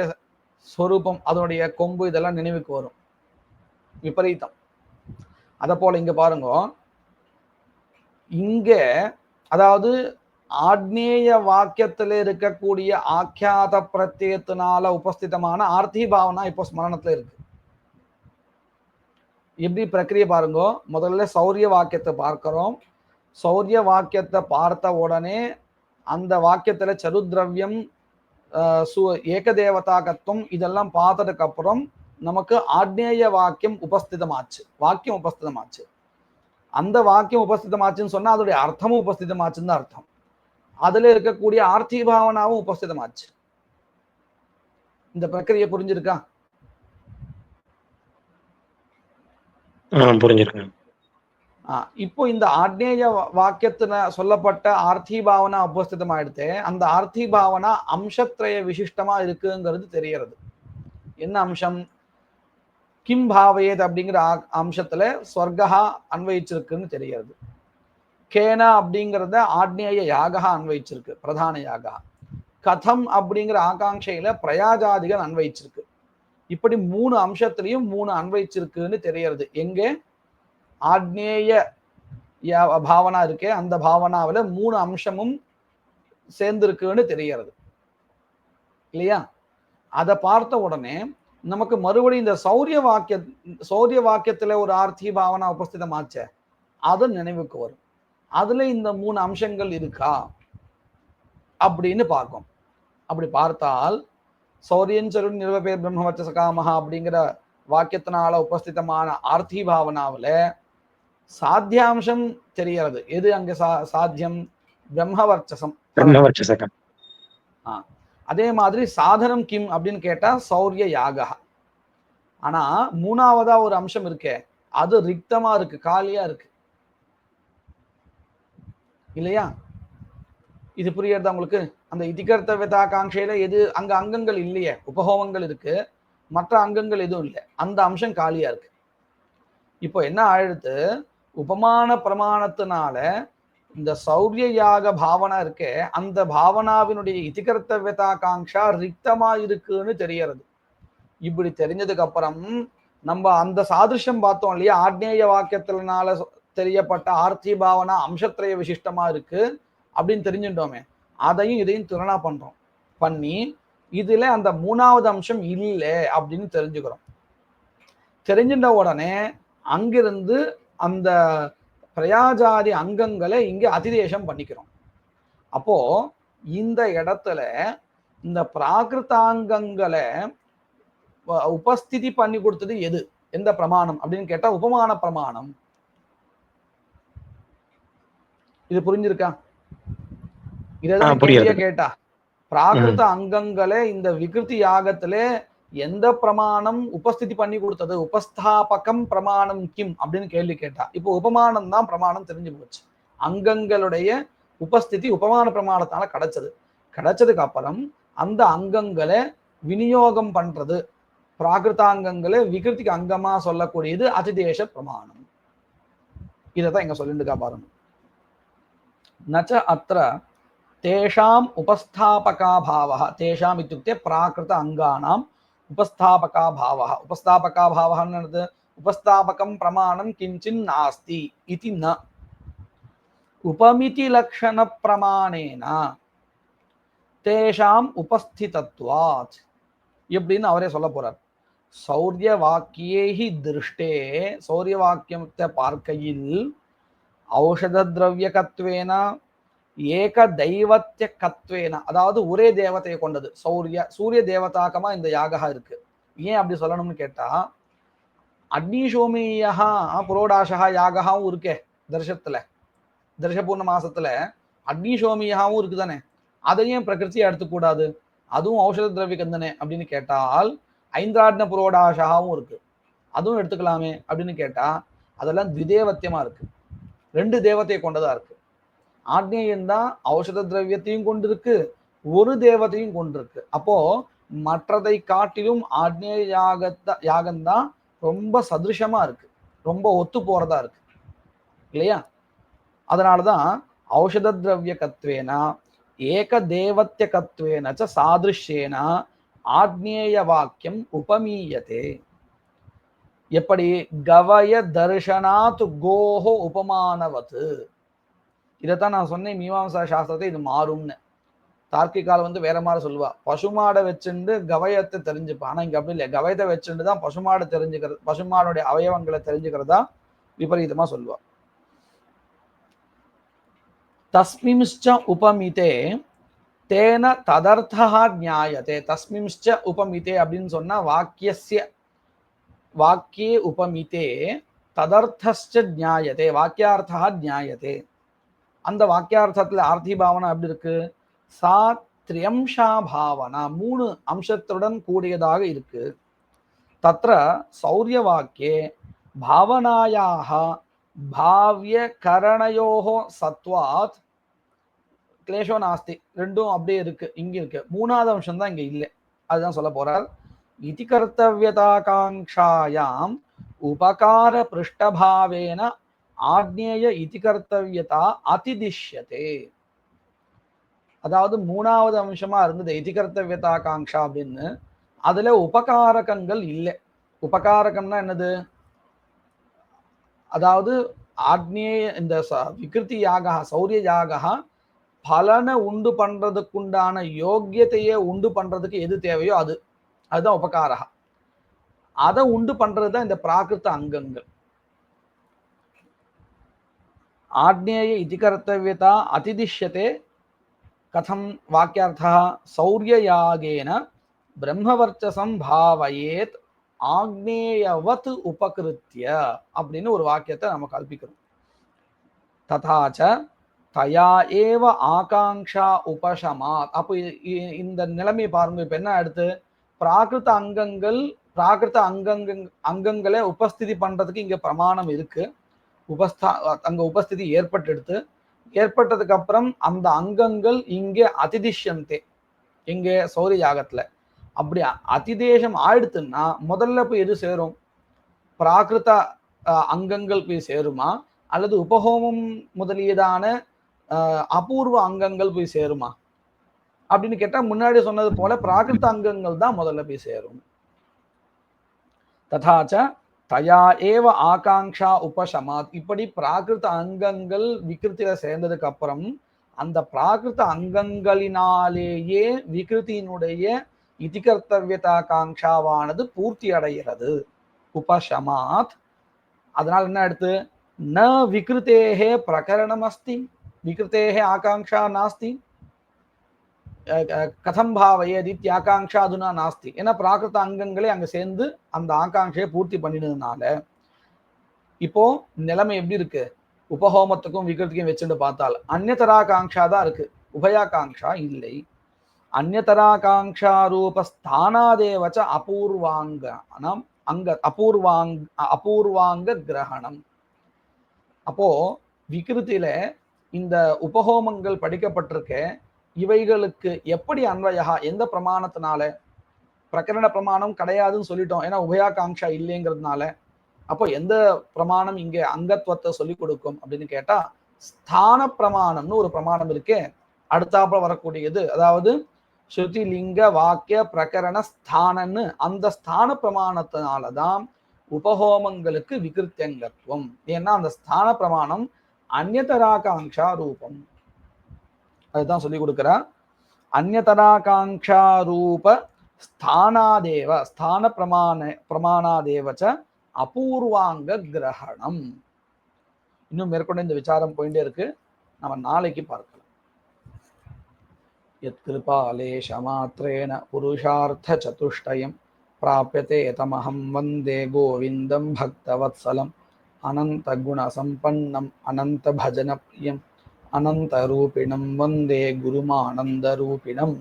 ஸ்வரூபம், அதனுடைய கொம்பு இதெல்லாம் நினைவுக்கு வரும். விபரீதம். அதை போல இங்க பாருங்க, இங்க அதாவது ஆக்னேய வாக்கியத்தில் இருக்கக்கூடிய ஆக்கியாத பிரத்யத்தினால உபஸ்திதமான ஆர்த்தி பாவனா இப்போ ஸ்மரணத்துல இருக்கு. எப்படி பிரக்கிரியை பாருங்க. முதல்ல சௌரிய வாக்கியத்தை பார்க்கிறோம். சௌரிய வாக்கியத்தை பார்த்த உடனே அந்த வாக்கியத்துல சருத்ரவியம், ஏகதேவதாகத்துவம் இதெல்லாம் பார்த்ததுக்கு அப்புறம் நமக்கு ஆக்னேய வாக்கியம் உபஸ்திதமாச்சு, வாக்கியம் உபஸ்திதமாச்சு. அந்த வாக்கியம் உபஸ்திதமாச்சுன்னு சொன்னா அதோடைய அர்த்தமும் உபஸ்திதமாச்சுன்னு தான் அர்த்தம். அதுல இருக்கக்கூடிய ஆர்த்தி பாவனாவும் உபஸ்திதமாச்சு. இந்த பிரக்கிரியை புரிஞ்சிருக்கா? புரிஞ்சிருக்கேன். இப்போ இந்த ஆக்னேய வாக்கியத்துல சொல்லப்பட்ட ஆர்த்தி பாவனா உபஸ்திதம் ஆயிடுத்து. அந்த ஆர்த்தி பாவனா அம்சத்ரய விசிஷ்டமா இருக்குங்கிறது தெரியறது. என்ன அம்சம்? கிம் பாவயேத் அப்படிங்கிற அம்சத்துல ஸ்வர்கா அன்வயிச்சிருக்குன்னு தெரியறது. கேன அப்படிங்கிறத ஆக்னேய யாகா அன்வயிச்சிருக்கு, பிரதான யாகா. கதம் அப்படிங்கிற ஆகாங்கையில பிரயாஜாதிகள் அன்வயிச்சிருக்கு. இப்படி 3 அம்சத்திலையும் 3 அன்வயிச்சிருக்குன்னு தெரியறது. எங்கே ஆக்னேய பாவனா இருக்கே அந்த பாவனாவில 3 அம்சமும் சேர்ந்திருக்குன்னு தெரியறது இல்லையா? அதை பார்த்த உடனே நமக்கு மறுபடியும் இந்த சௌரிய வாக்கியத்துல ஒரு ஆர்த்தி பாவனா உபஸ்திதமாச்ச அது நினைவுக்கு வரும். அதுல இந்த 3 அம்சங்கள் இருக்கா அப்படின்னு பார்க்கும். அப்படி பார்த்தால் சௌரியன் சருண் நிர்வபேர் பிரம்மவர்ச்சச காமஹா அப்படிங்கிற வாக்கியத்தினால உபஸ்திதமான ஆர்த்தி பாவனாவில சாத்தியாம்சம் தெரியறது. எது அங்க சாத்தியம்? பிரம்மவர்ச்சசம். அதே மாதிரி சாதனம் கிம் அப்படின்னு கேட்டா சௌரிய யாகா. ஆனா 3ஆவதா ஒரு அம்சம் இருக்கே அது ரிக்தமா இருக்கு, காலியா இருக்கு இல்லையா? இது புரியுறதா உங்களுக்கு? அந்த இதிகர்த்தவியதாகாங்கையில எது அங்க அங்கங்கள் இல்லையே, உபஹோமங்கள் இருக்கு, மற்ற அங்கங்கள் எதுவும் இல்லை, அந்த அம்சம் காலியா இருக்கு. இப்போ என்ன ஆயிடுத்து, உபமான பிரமாணத்தினால இந்த சௌரிய யாக பாவனா இருக்கே அந்த பாவனாவினுடைய இதிகர்த்தவியதாகாங்ஷா ரிக்தமா இருக்குன்னு தெரியறது. இப்படி தெரிஞ்சதுக்கு அப்புறம் நம்ம அந்த சாதிருஷ்யம் பார்த்தோம் இல்லையா, ஆக்னேய வாக்கியத்தினால தெரியப்பட்ட ஆர்த்தி பாவனா அம்சத்திரய விசிஷ்டமா இருக்கு அப்படின்னு தெரிஞ்சுட்டோமே, அதையும் இதையும் துலனா பண்றோம். பண்ணி இதுல அந்த 3ஆவது அம்சம் இல்லை அப்படின்னு தெரிஞ்சுக்கிறோம். தெரிஞ்சின்ற உடனே அங்கிருந்து அந்த பிரயாஜாதி அங்கங்களை இங்க அதிதேசம் பண்ணிக்கிறோம். அப்போ இந்த இடத்துல இந்த பிராகிருதாங்கங்களை உபஸ்திதி பண்ணி கொடுத்தது எது, எந்த பிரமாணம் அப்படின்னு கேட்டா உபமான பிரமாணம். இது புரிஞ்சிருக்கா? இதான் கேள்வியா கேட்டா பிராகிருத அங்கங்களை இந்த விகிருதி யாகத்துல எந்த பிரமாணம் உபஸ்திதி பண்ணி கொடுத்தது, உபஸ்தாபகம் பிரமாணம் கிம் அப்படின்னு கேள்வி கேட்டா இப்போ உபமானம் தான் பிரமாணம் தெரிஞ்சு போச்சு. அங்கங்களுடைய உபஸ்திதி உபமான பிரமாணத்தால கிடைச்சதுக்கு அப்புறம் அந்த அங்கங்களை விநியோகம் பண்றது, பிராகிருதாங்கங்களை விகிருதிக்கு அங்கமா சொல்லக்கூடியது அதிதேச பிரமாணம். இதைதான் இங்க சொல்லிட்டு பாருங்க. நச்ச அத்திர தேஷாம் உபஸ்தாபகா பாவः, தேஷாம் இत्युक्ते பிராகிருத அங்கானாம் உபஸ்தாபகா பாவः. உபஸ்தாபகா பாவஹன்னு என்னது? உபஸ்தாபகம் பிரமாணம் கிஞ்சின் நாஸ்தி இதி ந உபமிதி லக்ஷண பிரமாணேன தேஷாம் உபஸ்திதத்வாத் எப்படின்னு அவரே சொல்ல போறார். சௌரிய வாக்கியேஹி திருஷ்டே, சௌரிய வாக்கியத்தை பார்க்கையில் ஔஷத திரவியகத்வேன ஏக தெய்வத்திய கத்வேன, அதாவது ஒரே தேவத்தையை கொண்டது சூரிய தேவதாக்கமா இந்த யாகா இருக்கு. ஏன் அப்படி சொல்லணும்னு கேட்டா அக்னிசோமியா புரோடாசா யாகாவும் இருக்கே தர்ஷத்துல, தர்ஷபூர்ண மாசத்துல அக்னிசோமியாவும் இருக்குதானே, அதையும் பிரகிருத்தியை எடுத்துக்கூடாது, அதுவும் ஔஷத திரவிய கந்தனே அப்படின்னு கேட்டால் ஐந்திராட்ன புரோடாசாவும் இருக்கு, அதுவும் எடுத்துக்கலாமே அப்படின்னு கேட்டா அதெல்லாம் திதேவத்தியமா இருக்கு, 2 தேவத்தையை கொண்டதா இருக்கு. ஆக்னேயம் தான் ஔஷத திரவியத்தையும் கொண்டிருக்கு, ஒரு தேவத்தையும் கொண்டிருக்கு. அப்போ மற்றதை காட்டிலும் ஆக்னேய யாகம்தான் ரொம்ப சதிருஷமா இருக்கு, ரொம்ப ஒத்து போறதா இருக்கு இல்லையா? அதனாலதான் ஔஷத திரவிய கத்வேனா ஏக தேவத்திய கத்வேன ச சாதிருஷ்யேன ஆக்னேய வாக்கியம் உபமீயதே. எப்படி? கவய தர்ஷனாத் கோஹோ உபமானவத்து. இதைத்தான் நான் சொன்னேன், மீமாம்சா சாஸ்திரத்தை இது மாறும்னு. தார்க்கிகால வேற மாதிரி சொல்லுவா, பசுமாடை வச்சுண்டு கவயத்தை தெரிஞ்சுப்பா. ஆனா இங்க அப்படி இல்லை, கவயத்தை வச்சுட்டு தான் பசுமாடை தெரிஞ்சுக்கிறது, பசுமாடுடைய அவயவங்களை தெரிஞ்சுக்கிறதா விபரீதமா சொல்லுவா. தஸ்மிம்ச்ச உபமிதே தேன ததர்த்தா ஞாயதே. தஸ்மிம்ச்ச உபமிதே அப்படின்னு சொன்னா வாக்கியே உபமிதே ததர்த்தஸ்ச ஞாயதே, வாக்கியார்த்தா ஞாயதே. அந்த வாக்கியார்த்தத்துல ஆர்த்தி பாவனா எப்படி இருக்கு? சா த்ரியம்ஷா பாவனா, 3 அம்சத்துடன் கூடியதாக இருக்கு. தத்ர சௌரிய வாக்கியே பாவனாயாக பாவ்ய கரணயோஹோ சத்வாத் கிளேஷோ நாஸ்தி. 2ம் அப்படியே இருக்கு, இங்க இருக்கு. 3ஆவது அம்சம் தான் இங்க இல்லை, அதுதான் சொல்ல போறார். இதி கர்த்தவியதாகாங்ஷாயாம் உபகார பிருஷ்டபாவேன ஆக்ஞேய இதி கர்த்தவ்யதா அதிதிஷ்யதே. அதாவது மூணாவது அம்சமா இருந்தது இதி கர்த்தவ்யதா காங்ஷா அப்படின்னு. அதுல உபகாரகங்கள் இல்லை. உபகாரகம்னா என்னது? அதாவது ஆக்ஞேய இந்த விகிருதி யாக சௌரிய யாக பலனை உண்டு பண்றதுக்குண்டான யோக்கியத்தையே உண்டு பண்றதுக்கு எது தேவையோ அதுதான் உபகாரக. அதை உண்டு பண்றதுதான் இந்த பிராகிருத அங்கங்கள். ஆக்ஞேய இதி கர்த்தவ்யதா அதிதிஷ்யதே கதம் வாக்கியார்த்தः சௌரியயாகேன பிரம்மவர்ச்சசம் பாவயேத் ஆக்னேயவத் உபகிருத்திய அப்படின்னு ஒரு வாக்கியத்தை நம்ம கல்பிக்கிறோம். ததாச்ச தயா ஏவ ஆகாங்ஷா உபசமாத். அப்போ இந்த நிலைமை பாருங்க. இப்ப என்ன அடுத்து? பிராகிருத அங்கங்களை உபஸ்திதி பண்றதுக்கு இங்க பிரமாணம் இருக்கு. அங்க உபஸ்திதி ஏற்பட்டதுக்கு அப்புறம் அந்த அங்கங்கள் இங்கே அதிதிஷ்யந்தே, இங்கே சௌரிய யாகத்துல. அப்படி அதிதேசம் ஆயிடுத்துன்னா முதல்ல போய் எது சேரும்? பிராகிருத அங்கங்கள் போய் சேருமா, அல்லது உபஹோமம் முதலியதான அபூர்வ அங்கங்கள் போய் சேருமா அப்படின்னு கேட்டா, முன்னாடி சொன்னது போல பிராகிருத அங்கங்கள் தான் முதல்ல போய் சேரும். ததாச்ச தயா ஏவ ஆகாங்ஷா உபசமாத். இப்படி பிராகிருத அங்கங்கள் விகிருத்தில சேர்ந்ததுக்கு அப்புறம் அந்த பிராகிருத அங்கங்களினாலேயே விகிருத்தியினுடைய இதி கர்த்தவ்யதா காங்ஷாவானது பூர்த்தி அடைகிறது. உபசமாத். அதனால என்ன அடுத்து? ந விகிருத்தேஹே பிரகரணம் அஸ்தி, விகிருத்தேஹே ஆகாங்ஷா நாஸ்தி, கதம் பாவயேத் இத்யாகாங்ஷா அதுனா நாஸ்தி. ஏன்னா பிராகிருத அங்கங்களே அங்க சேர்ந்து அந்த ஆகாங்ஷையை பூர்த்தி பண்ணினதுனால இப்போ நிலைமை எப்படி இருக்கு? உபஹோமத்துக்கும் விகிருத்திக்கும் வச்சுட்டு பார்த்தால் அந்நியதராகாங்ஷா தான் இருக்கு, உபயாகாங்ஷா இல்லை. அந்நியதராகாங்ஷா ரூப ஸ்தானாதேவச்ச அபூர்வாங்க கிரகணம். அப்போ விகிருத்தில இந்த உபஹோமங்கள் படிக்கப்பட்டிருக்க இவைகளுக்கு எப்படி அன்வயா, எந்த பிரமாணத்தினால? பிரகரண பிரமாணம் கிடையாதுன்னு சொல்லிட்டோம், ஏன்னா உபயாகாங்ஷா இல்லைங்கிறதுனால. அப்போ எந்த பிரமாணம் இங்கே அங்கத்துவத்தை சொல்லிக் கொடுக்கும் அப்படின்னு கேட்டா, ஸ்தான பிரமாணம்னு ஒரு பிரமாணம் இருக்கே அடுத்தாப்புல வரக்கூடியது. அதாவது ஸ்ருதி லிங்க வாக்கிய பிரகரண ஸ்தானன்னு அந்த ஸ்தான பிரமாணத்தினாலதான் உபஹோமங்களுக்கு விகிருத்தியங்கத்துவம். ஏன்னா அந்த ஸ்தான பிரமாணம் அந்நியதராகாங்ஷா ரூபம். அதுதான் சொல்லி கொடுக்கிறா. அந்நியதராகாங்ஷா ரூப ஸ்தானாதேவ ஸ்தான பிரமாணாதேவச்ச அபூர்வாங்க கிரகணம். இன்னும் மேற்கொண்டு இந்த விசாரம் போயிட்டே இருக்கு, நம்ம நாளைக்கு பார்க்கலாம். யத்கிருபாலேஷ மாத்ரேன புருஷார்த்த சதுஷ்டயம் பிராப்யதே தமஹம் வந்தே கோவிந்தம் பக்தவத்சலம் அனந்த குண சம்பன்னம் அனந்த பஜன பிரியம் அனந்த ரூபிணம் வந்தே குருமானந்த ரூபிணம்.